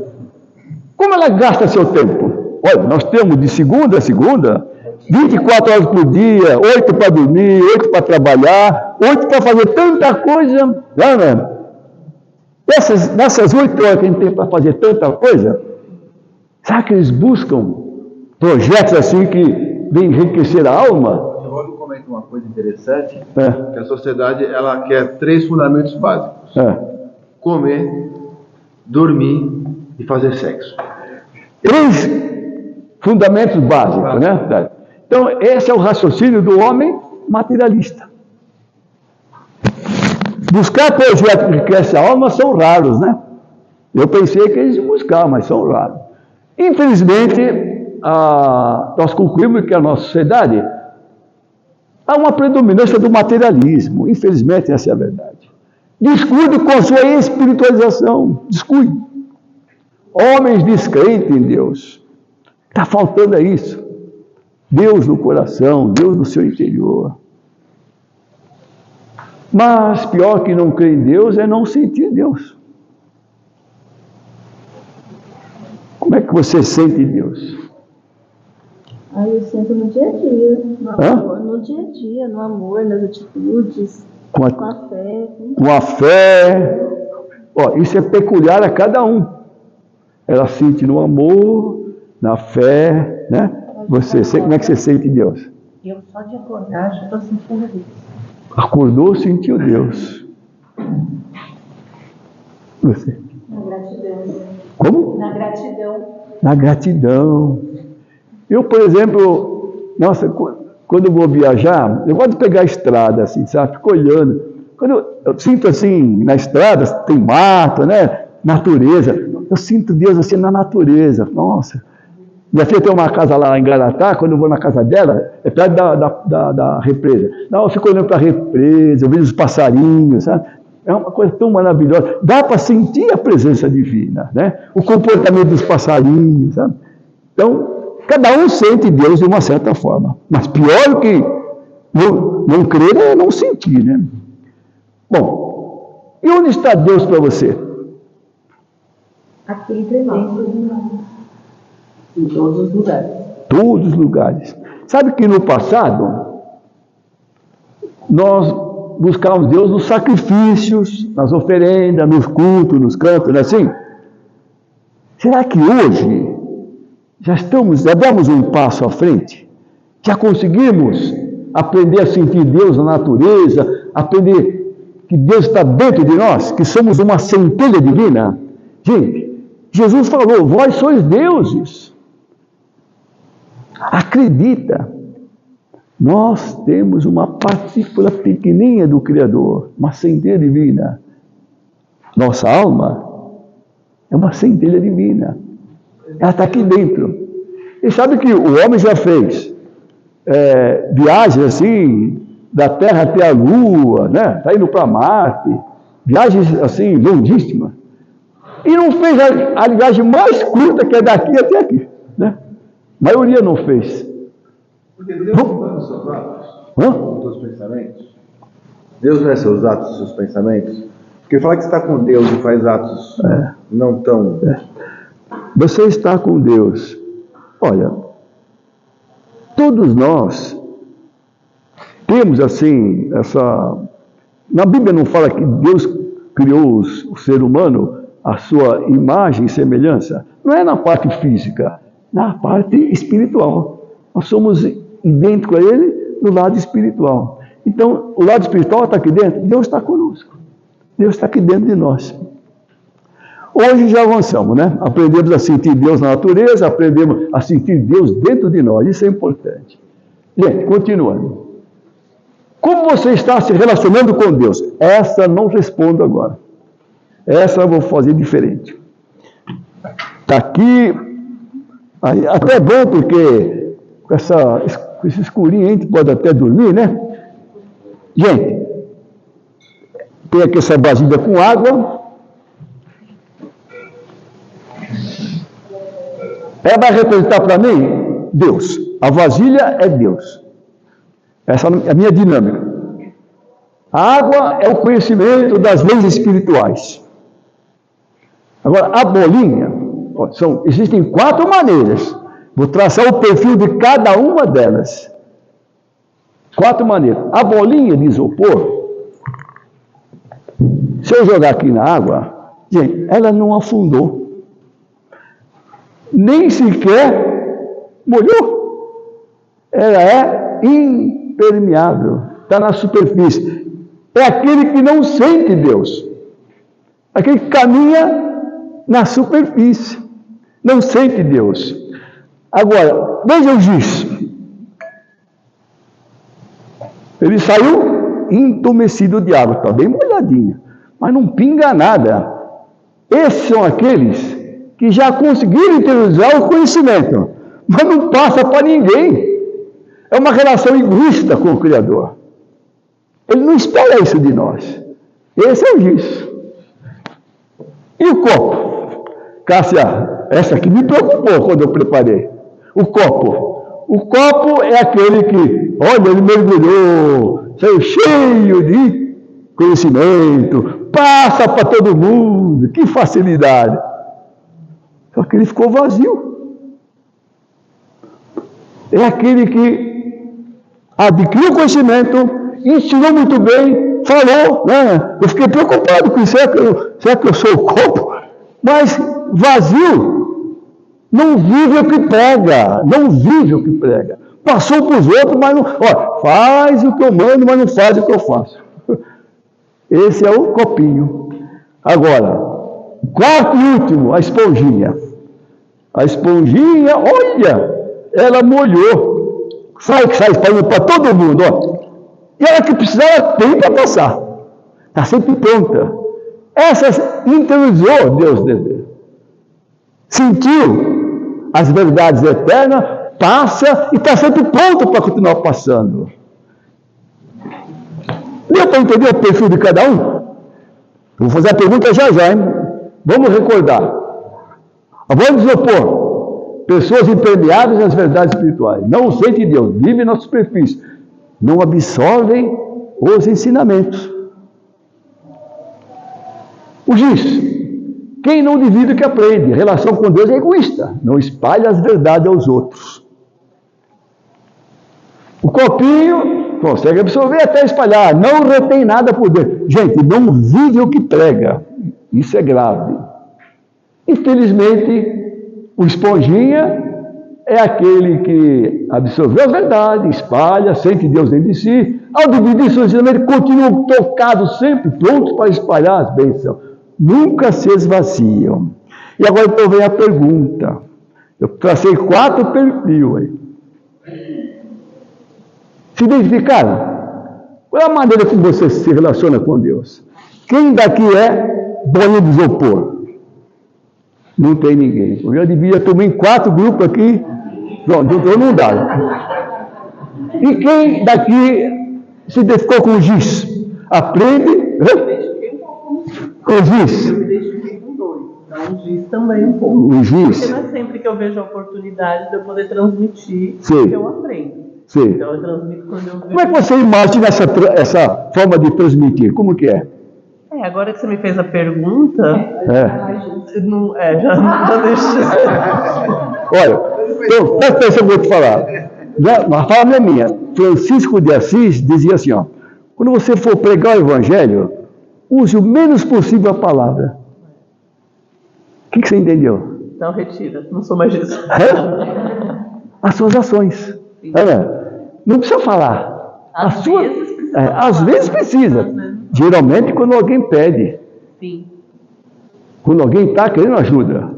Como ela gasta seu tempo? Olha, nós temos de segunda a segunda 24 horas por dia, 8 para dormir, 8 para trabalhar, 8 para fazer tanta coisa. Né? Nessas 8 horas que a gente tem para fazer tanta coisa, sabe que eles buscam projetos assim que vêm enriquecer a alma? O Rob comenta uma coisa interessante, que a sociedade ela quer 3 fundamentos básicos. Comer, dormir e fazer sexo. 3 fundamentos básicos, né? Então, esse é o raciocínio do homem materialista. Buscar projetos que crescem a alma são raros, né? Eu pensei que eles iam buscar, mas são raros. Infelizmente, nós concluímos que a nossa sociedade há uma predominância do materialismo. Infelizmente, essa é a verdade. Descuide com a sua espiritualização. Descuide. Homens descrentes em Deus. Está faltando isso. Deus no coração, Deus no seu interior. Mas pior que não crer em Deus é não sentir Deus. Como é que você sente Deus? Eu sinto no dia a dia, no dia a dia, no amor, nas atitudes, com a fé. Com a fé. Isso é peculiar a cada um. Ela sente no amor, na fé, né? Como é que você sente Deus? Eu só de acordar já estou sentindo Deus. Acordou, sentiu Deus. Você? Na gratidão. Como? Na gratidão. Na gratidão. Eu, por exemplo, quando eu vou viajar, eu gosto de pegar a estrada, assim, sabe? Fico olhando. Quando eu sinto assim, na estrada, tem mato, né? Natureza. Eu sinto Deus assim na natureza. Nossa. Minha filha tem uma casa lá em Garatá, quando eu vou na casa dela, é perto da represa. Não, eu fico olhando para a represa, eu vejo os passarinhos, sabe? É uma coisa tão maravilhosa. Dá para sentir a presença divina, né? O comportamento dos passarinhos, sabe? Então, cada um sente Deus de uma certa forma. Mas pior do que não crer é não sentir, né? Bom, e onde está Deus para você? Aqui presente. Em todos os lugares. Todos os lugares. Sabe que no passado, nós buscávamos Deus nos sacrifícios, nas oferendas, nos cultos, nos cantos, não é assim? Será que hoje já demos um passo à frente? Já conseguimos aprender a sentir Deus na natureza, aprender que Deus está dentro de nós, que somos uma centelha divina? Gente, Jesus falou, vós sois deuses. Acredita. Nós temos uma partícula pequenininha do Criador, uma centelha divina. Nossa alma é uma centelha divina. Ela está aqui dentro. E sabe que o homem já fez viagens assim, da Terra até a Lua, né? Está indo para Marte, viagens assim, longuíssimas. E não fez a viagem mais curta, que é daqui até aqui, né? A maioria não fez. Porque Deus não é os seus atos, os seus pensamentos. Deus não é seus atos, os seus pensamentos. Porque falar que está com Deus e faz atos não tão... Você está com Deus. Olha, todos nós temos assim, na Bíblia não fala que Deus criou o ser humano à sua imagem e semelhança. Não é na parte física, na parte espiritual. Nós somos idênticos a Ele no lado espiritual. Então, o lado espiritual está aqui dentro, Deus está conosco. Deus está aqui dentro de nós. Hoje já avançamos, né? Aprendemos a sentir Deus na natureza, aprendemos a sentir Deus dentro de nós. Isso é importante. Gente, continuando. Como você está se relacionando com Deus? Essa não respondo agora. Essa eu vou fazer diferente. Está aqui, até é bom porque com esse escurinho a gente pode até dormir, né? Gente, tem aqui essa vasilha com água. Ela vai representar para mim Deus. A vasilha é Deus. Essa é a minha dinâmica. A água é o conhecimento das leis espirituais. Agora, a bolinha, existem 4 maneiras. Vou traçar o perfil de cada uma delas. 4 maneiras. A bolinha de isopor, se eu jogar aqui na água, gente, ela não afundou. Nem sequer molhou. Ela é impermeável. Está na superfície. É aquele que não sente Deus. Aquele que caminha na superfície. Não sente Deus. Agora, veja o giz. Ele saiu entumecido de água. Está bem molhadinho. Mas não pinga nada. Esses são aqueles que já conseguiram interiorizar o conhecimento. Mas não passa para ninguém. É uma relação egoísta com o Criador. Ele não espera isso de nós. Esse é o giz. E o copo? Cássia, essa aqui me preocupou quando eu preparei. O copo. O copo é aquele que, olha, ele mergulhou, saiu cheio de conhecimento, passa para todo mundo, que facilidade. Só que ele ficou vazio. É aquele que adquiriu conhecimento, ensinou muito bem, falou, né? Eu fiquei preocupado com isso, será que eu sou o copo? Mas vazio, não vive o que prega, não vive o que prega. Passou para os outros, mas não, faz o que eu mando, mas não faz o que eu faço. Esse é o copinho. Agora, 4º e último, a esponjinha. A esponjinha, olha, ela molhou. Sai espalhando para todo mundo, ó. E ela que precisa, ela tem para passar. Está sempre pronta. Essa interiorizou Deus dele. Sentiu as verdades eternas, passa e está sempre pronto para continuar passando. Deu para entender o perfil de cada um? Vou fazer a pergunta já, hein? Vamos recordar. Vamos opor. Pessoas impermeáveis às verdades espirituais. Não sentem Deus, vivem na superfície. Não absorvem os ensinamentos. O giz. Quem não divide o que aprende. Relação com Deus é egoísta. Não espalha as verdades aos outros. O copinho consegue absorver até espalhar. Não retém nada por dentro. Gente, não vive o que prega. Isso é grave. Infelizmente, o esponjinha é aquele que absorveu a verdade, espalha, sente Deus dentro de si. Ao dividir seu ensinamento, continua tocado sempre, pronto para espalhar as bênçãos. Nunca se esvaziam. E agora então vem a pergunta. Eu tracei 4 perfis aí. Se identificaram? Qual é a maneira como você se relaciona com Deus? Quem daqui é bolha de isopor? Não tem ninguém. Eu já devia tomar em 4 grupos aqui. Pronto, então não dá. E quem daqui se identificou com o giz? Aprende. Com o giz. Eu me identifiquei com 2. Então, o giz também um pouco. O giz. Porque não é sempre que eu vejo a oportunidade de eu poder transmitir Sim. o que eu aprendo. Sim. Então, eu transmito quando eu vejo. Como é que você imagina essa forma de transmitir? Como que é? Agora que você me fez a pergunta, É. já deixei. Olha, então, presta atenção que eu vou te falar. Uma fala não é minha. Francisco de Assis dizia assim, ó, quando você for pregar o evangelho, use o menos possível a palavra. O que você entendeu? Então, retira. Não sou mais isso. As suas ações. Não precisa falar. Às vezes precisa. Geralmente quando alguém pede. Sim. Quando alguém está querendo ajuda.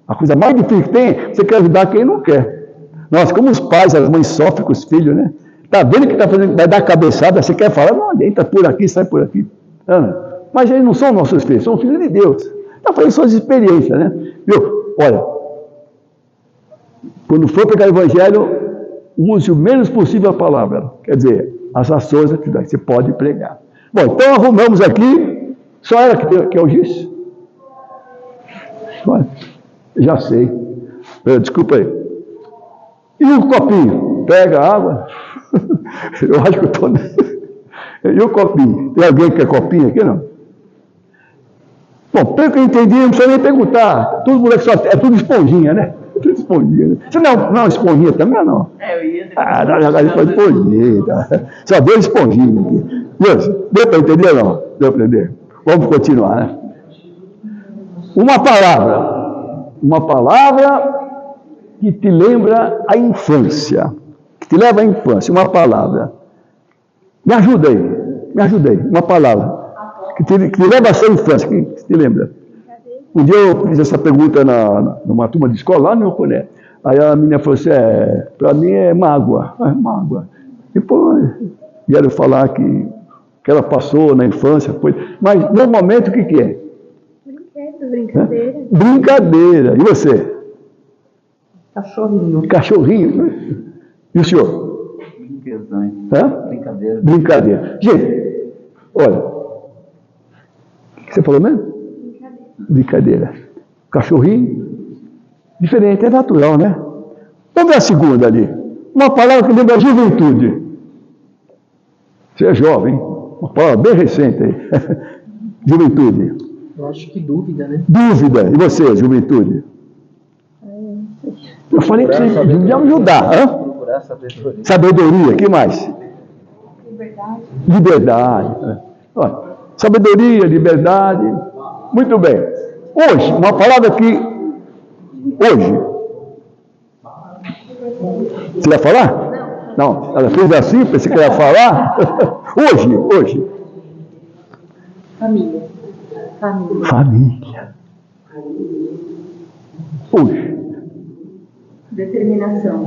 A coisa mais difícil que tem, você quer ajudar quem não quer. Nós, como os pais, as mães sofrem com os filhos, né? Está vendo que está fazendo, vai dar cabeçada, você quer falar, não, entra por aqui, sai por aqui. Mas eles não são nossos filhos, são filhos de Deus. Está fazendo suas experiências, né? Viu? Olha, quando for pegar o evangelho, use o menos possível a palavra. Quer dizer, as ações que você pode pregar. Bom, então arrumamos aqui, só ela que é o giz? Já sei. Desculpa aí. E o copinho? Pega a água? Eu acho que eu estou... E o copinho? Tem alguém que quer copinho aqui, não? Bom, pelo que eu entendi, não precisa nem perguntar. Todo mundo é tudo esponjinha, né? Tudo esponjinha, né? Você não é esponjinha também, não? Eu ia... Não foi esponjinha. Só deu esponjinha aqui. Deu para entender ou não? Deu para entender? Vamos continuar, né? Uma palavra que te lembra a infância, que te leva à infância, uma palavra. Me ajuda aí, uma palavra que te leva à sua infância, que te lembra. Um dia eu fiz essa pergunta numa turma de escola, lá no Oconé. Aí a menina falou assim, para mim é mágoa. Mágoa. Depois vieram falar que ela passou na infância, mas normalmente o que é? Brincadeira. Brincadeira. E você? Cachorrinho. Cachorrinho. E o senhor? Brincadeira. Brincadeira. Gente, olha. O que você falou mesmo? Brincadeira. Cachorrinho. Diferente, é natural, né? Vamos ver a segunda ali. Uma palavra que lembra a juventude. Você é jovem, uma palavra bem recente aí. Juventude. Eu acho que dúvida, né? Dúvida. E você, juventude? Eu falei que você devia me ajudar. Procurar sabedoria. Sabedoria, o que mais? Liberdade. Olha, sabedoria, liberdade. Muito bem. Hoje, uma palavra que... Hoje. Você ia falar? Não. Ela fez assim, pensei que ela ia falar. Hoje. Família. Hoje. Determinação.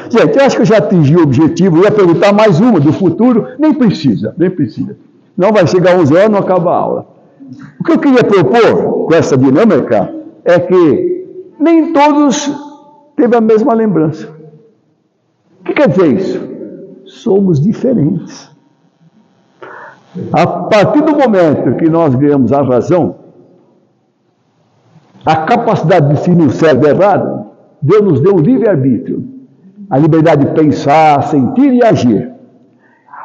Gente, eu acho que eu já atingi o objetivo. Eu ia perguntar mais uma do futuro. Nem precisa. Não vai chegar 11 horas e não acaba a aula. O que eu queria propor com essa dinâmica é que nem todos teve a mesma lembrança. O que quer dizer isso? Somos diferentes. A partir do momento que nós ganhamos a razão, a capacidade de discernir o certo e errado, Deus nos deu o livre-arbítrio, a liberdade de pensar, sentir e agir.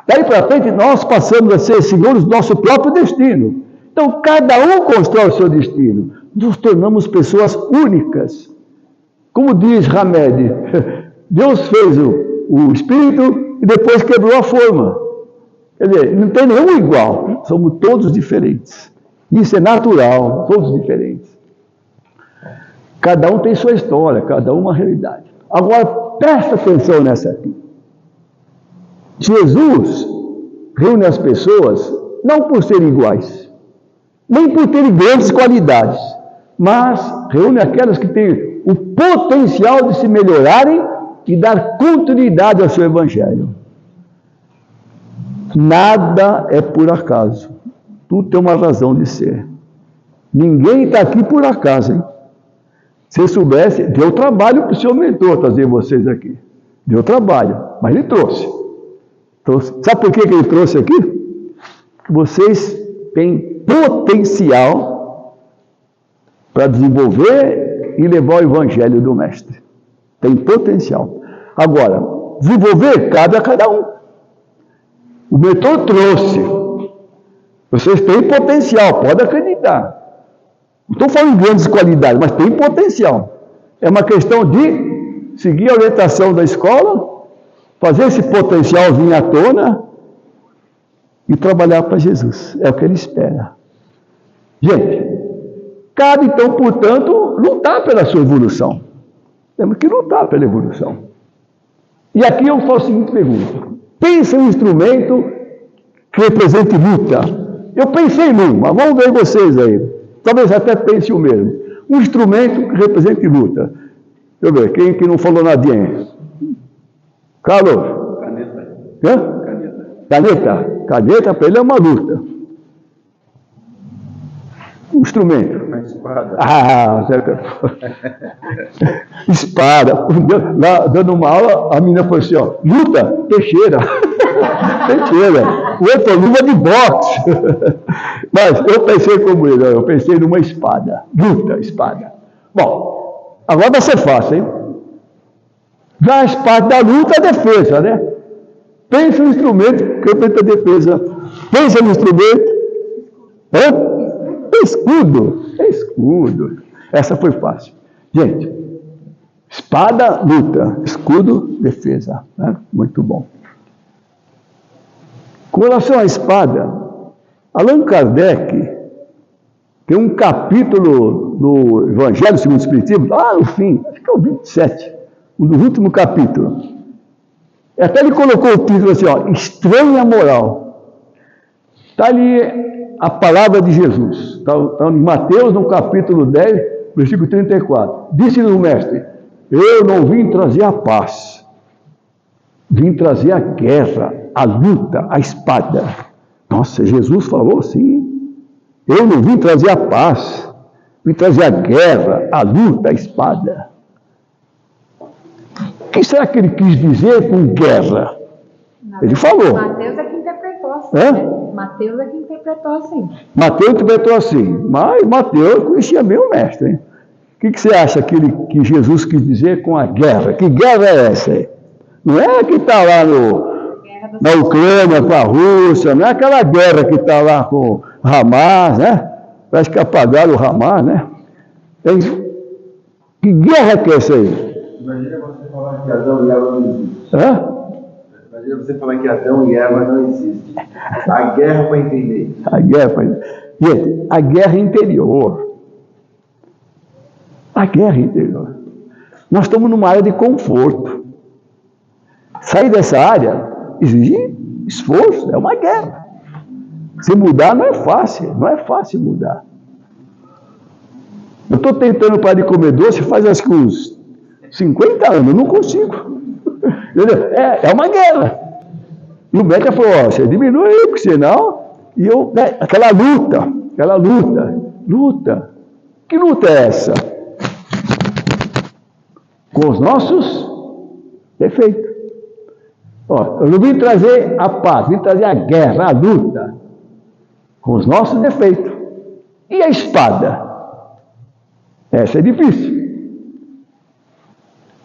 Daí para frente, nós passamos a ser senhores do nosso próprio destino. Então, cada um constrói o seu destino. Nos tornamos pessoas únicas. Como diz Hamed, Deus fez o espírito e depois quebrou a forma. Quer dizer, não tem nenhum igual. Somos todos diferentes. Isso é natural, todos diferentes. Cada um tem sua história, cada um uma realidade. Agora, presta atenção nessa aqui. Jesus reúne as pessoas não por serem iguais, nem por terem grandes qualidades, mas reúne aquelas que têm o potencial de se melhorarem e dar continuidade ao seu evangelho. Nada é por acaso. Tudo tem uma razão de ser. Ninguém está aqui por acaso, hein? Se soubesse, deu trabalho para o seu mentor trazer vocês aqui. Deu trabalho, mas ele trouxe. Sabe por que ele trouxe aqui? Porque vocês têm potencial para desenvolver e levar o evangelho do mestre. Tem potencial. Agora, desenvolver cabe a cada um. O mentor trouxe. Vocês têm potencial, pode acreditar. Não estou falando em grandes qualidades, mas tem potencial. É uma questão de seguir a orientação da escola, fazer esse potencial vir à tona e trabalhar para Jesus. É o que ele espera. Gente, cabe então, portanto, lutar pela sua evolução. Temos que lutar pela evolução. E aqui eu faço a seguinte pergunta. Pensa em um instrumento que represente luta. Eu pensei num, mas vamos ver vocês aí. Talvez até pense o mesmo. Um instrumento que represente luta. Deixa eu ver, quem que não falou nadinha? Carlos? Caneta. Hã? Caneta. Caneta para ele é uma luta. Um instrumento. Uma espada. Ah, certo. Espada. Lá, dando uma aula, a menina falou assim, ó, luta, teixeira. Teixeira. O outro, luva de boxe. Mas eu pensei como ele, eu pensei numa espada. Luta, espada. Bom, agora vai ser fácil, hein? Já a espada da luta é defesa, né? Pensa no instrumento que representa a defesa. Pensa no instrumento. Hã? Escudo. Escudo. Essa foi fácil. Gente, espada, luta. Escudo, defesa. Né? Muito bom. Com relação à espada, Allan Kardec tem um capítulo no Evangelho segundo o Espiritismo, lá no fim, acho que é o 27, um dos últimos capítulos. Até ele colocou o título assim, ó, Estranha Moral. Está ali a palavra de Jesus. Está em Mateus, no capítulo 10, versículo 34. Disse-lhe o mestre, eu não vim trazer a paz, vim trazer a guerra, a luta, a espada. Nossa, Jesus falou assim. Eu não vim trazer a paz, vim trazer a guerra, a luta, a espada. O que será que ele quis dizer com guerra? Ele falou. Mateus é que interpretou assim. É? Mateus é que interpretou assim. Mateus interpretou assim. Mas Mateus conhecia bem o mestre. Hein? O que você acha que Jesus quis dizer com a guerra? Que guerra é essa aí? Não é a que está lá na Ucrânia com a Rússia, não é aquela guerra que está lá com Hamas, né? Parece que apagaram o Hamas, né? Que guerra que é essa aí? Imagina você falar que Adão e Eva não existem. Hã? Imagina você falar que Adão e Eva não existem. A guerra para entender. A guerra para entender. Gente, a guerra interior. A guerra interior. Nós estamos numa área de conforto. Sair dessa área exige esforço, é uma guerra. Se mudar não é fácil mudar. Eu estou tentando parar de comer doce faz acho que uns 50 anos, não consigo. É uma guerra. E o médico falou, ó, você diminui aí, porque senão... E eu, aquela luta. Que luta é essa? Com os nossos defeitos. Ó, eu não vim trazer a paz, vim trazer a guerra, a luta, com os nossos defeitos. E a espada? Essa é difícil.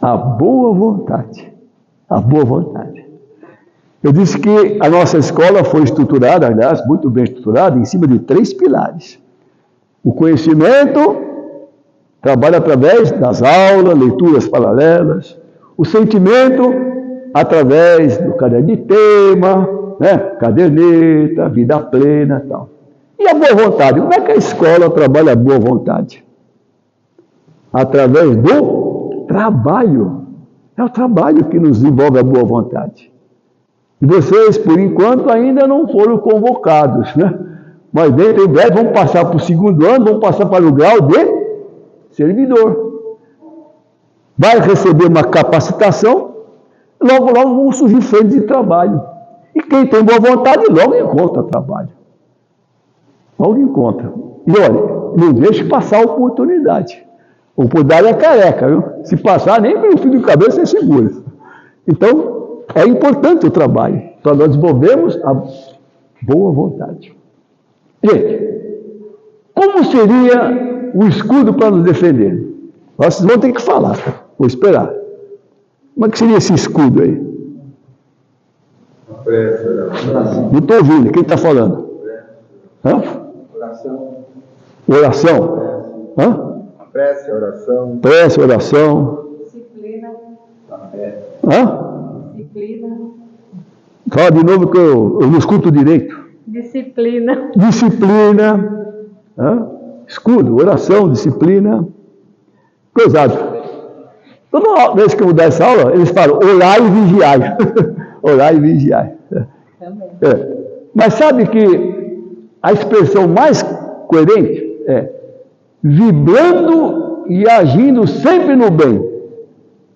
A boa vontade. A boa vontade. Eu disse que a nossa escola foi estruturada, aliás, muito bem estruturada, em cima de 3 pilares. O conhecimento, trabalho através das aulas, leituras paralelas. O sentimento, através do caderno de tema, né? Caderneta, vida plena e tal. E a boa vontade? Como é que a escola trabalha a boa vontade? Através do trabalho. É o trabalho que nos desenvolve a boa vontade. E vocês, por enquanto, ainda não foram convocados, né? Mas dentro em breve vão passar para o segundo ano, vão passar para o grau de servidor. Vai receber uma capacitação, logo vão surgir frentes de trabalho. E quem tem boa vontade, logo encontra trabalho. Logo encontra. E olha, não deixe passar a oportunidade. A oportunidade é careca, viu? Se passar, nem pelo fio de cabeça você segura. Então, é importante o trabalho, para nós desenvolvermos a boa vontade. Gente, como seria o escudo para nos defender? Vocês vão ter que falar, vou esperar. Como é que seria esse escudo aí? Não estou ouvindo, quem está falando? Hã? Oração. Hã? Prece, oração. Prece, oração. Disciplina. Hã? Disciplina. Fala de novo que eu não escuto direito. Disciplina. Disciplina. Hã? Escudo, oração, disciplina. Coisado. Toda vez que eu dar essa aula, eles falam orar e vigiar. Orar e vigiar. É. Mas sabe que a expressão mais coerente é vibrando e agindo sempre no bem,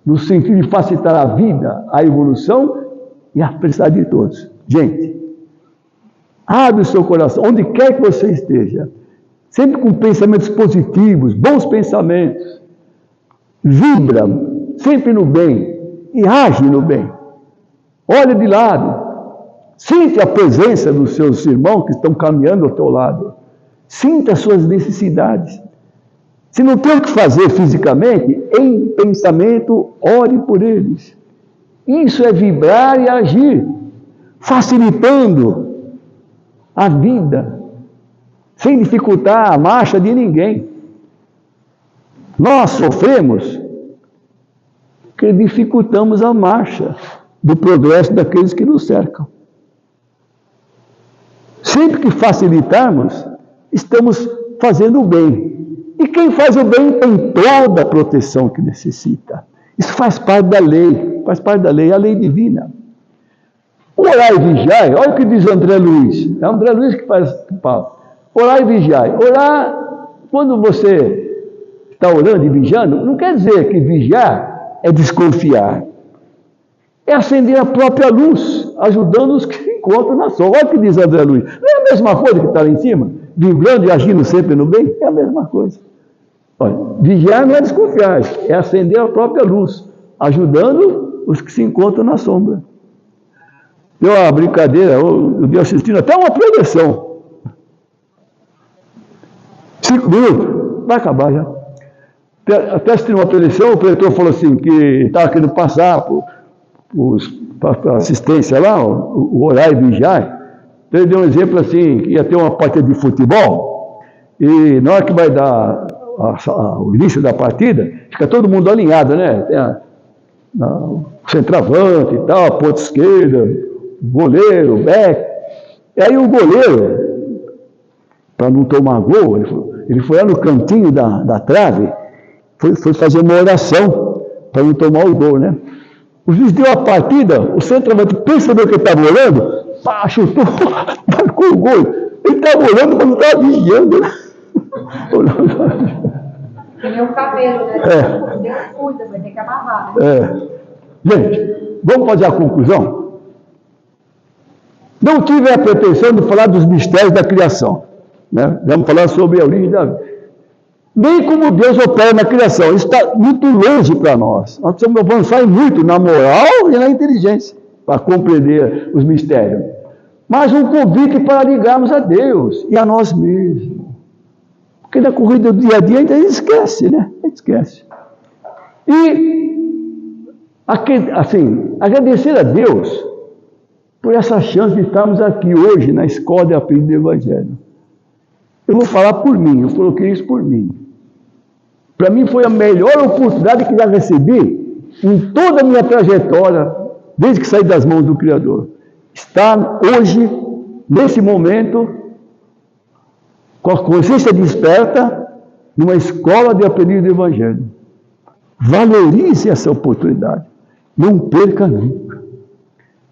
no sentido de facilitar a vida, a evolução e a felicidade de todos. Gente, abre o seu coração, onde quer que você esteja, sempre com pensamentos positivos, bons pensamentos, vibra sempre no bem e age no bem. Olha de lado, sente a presença dos seus irmãos que estão caminhando ao teu lado, sinta as suas necessidades. Se não tem o que fazer fisicamente, em pensamento, ore por eles. Isso é vibrar e agir, facilitando a vida, sem dificultar a marcha de ninguém. Nós sofremos porque dificultamos a marcha do progresso daqueles que nos cercam. Sempre que facilitarmos, estamos fazendo o bem. E quem faz o bem tem toda a proteção que necessita. Isso faz parte da lei, a lei divina. Orar e vigiar, olha o que diz André Luiz. É André Luiz que faz Paulo. Orar e vigiar. Orar, quando você está orando e vigiando, não quer dizer que vigiar é desconfiar. É acender a própria luz, ajudando os que se encontram na sombra. Olha o que diz André Luiz. Não é a mesma coisa que está lá em cima? Vibrando e agindo sempre no bem? É a mesma coisa. Olha, vigiar não é desconfiar, é acender a própria luz, ajudando os que se encontram na sombra. Deu uma brincadeira, eu dei assistindo até uma projeção. 5 minutos, vai acabar já. Até assistindo uma projeção, o preletor falou assim, que estava querendo passar para a assistência lá, o orar e vigiar. Então ele deu um exemplo assim, que ia ter uma partida de futebol, e na hora que vai dar o início da partida, fica todo mundo alinhado, né? Tem o centroavante e tal, a ponta esquerda, o goleiro, o back. E aí o goleiro, para não tomar gol, ele foi lá no cantinho da trave, foi fazer uma oração para não tomar o gol, né? O juiz deu a partida, o centroavante percebeu que ele estava olhando, pá, chutou, marcou o gol. Ele estava olhando, mas não estava vigiando. Que nem o cabelo, né? Deus cuida, vai ter que amarrar, né? Gente, vamos fazer a conclusão? Não tive a pretensão de falar dos mistérios da criação, né? Vamos falar sobre a origem da vida. Nem como Deus opera na criação. Isso está muito longe para nós. Nós precisamos avançar muito na moral e na inteligência para compreender os mistérios. Mas um convite para ligarmos a Deus e a nós mesmos. Porque na corrida do dia a dia a gente esquece, né? A gente esquece. E, assim, agradecer a Deus por essa chance de estarmos aqui hoje na escola de aprendizagem do Evangelho. Eu vou falar por mim, eu coloquei isso por mim. Para mim foi a melhor oportunidade que já recebi em toda a minha trajetória, desde que saí das mãos do Criador. Estar hoje, nesse momento, com a consciência desperta numa escola de aprendizagem do Evangelho. Valorize essa oportunidade. Não perca nunca.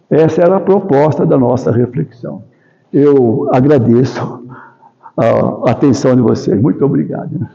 Essa era a proposta da nossa reflexão. Eu agradeço a atenção de vocês. Muito obrigado.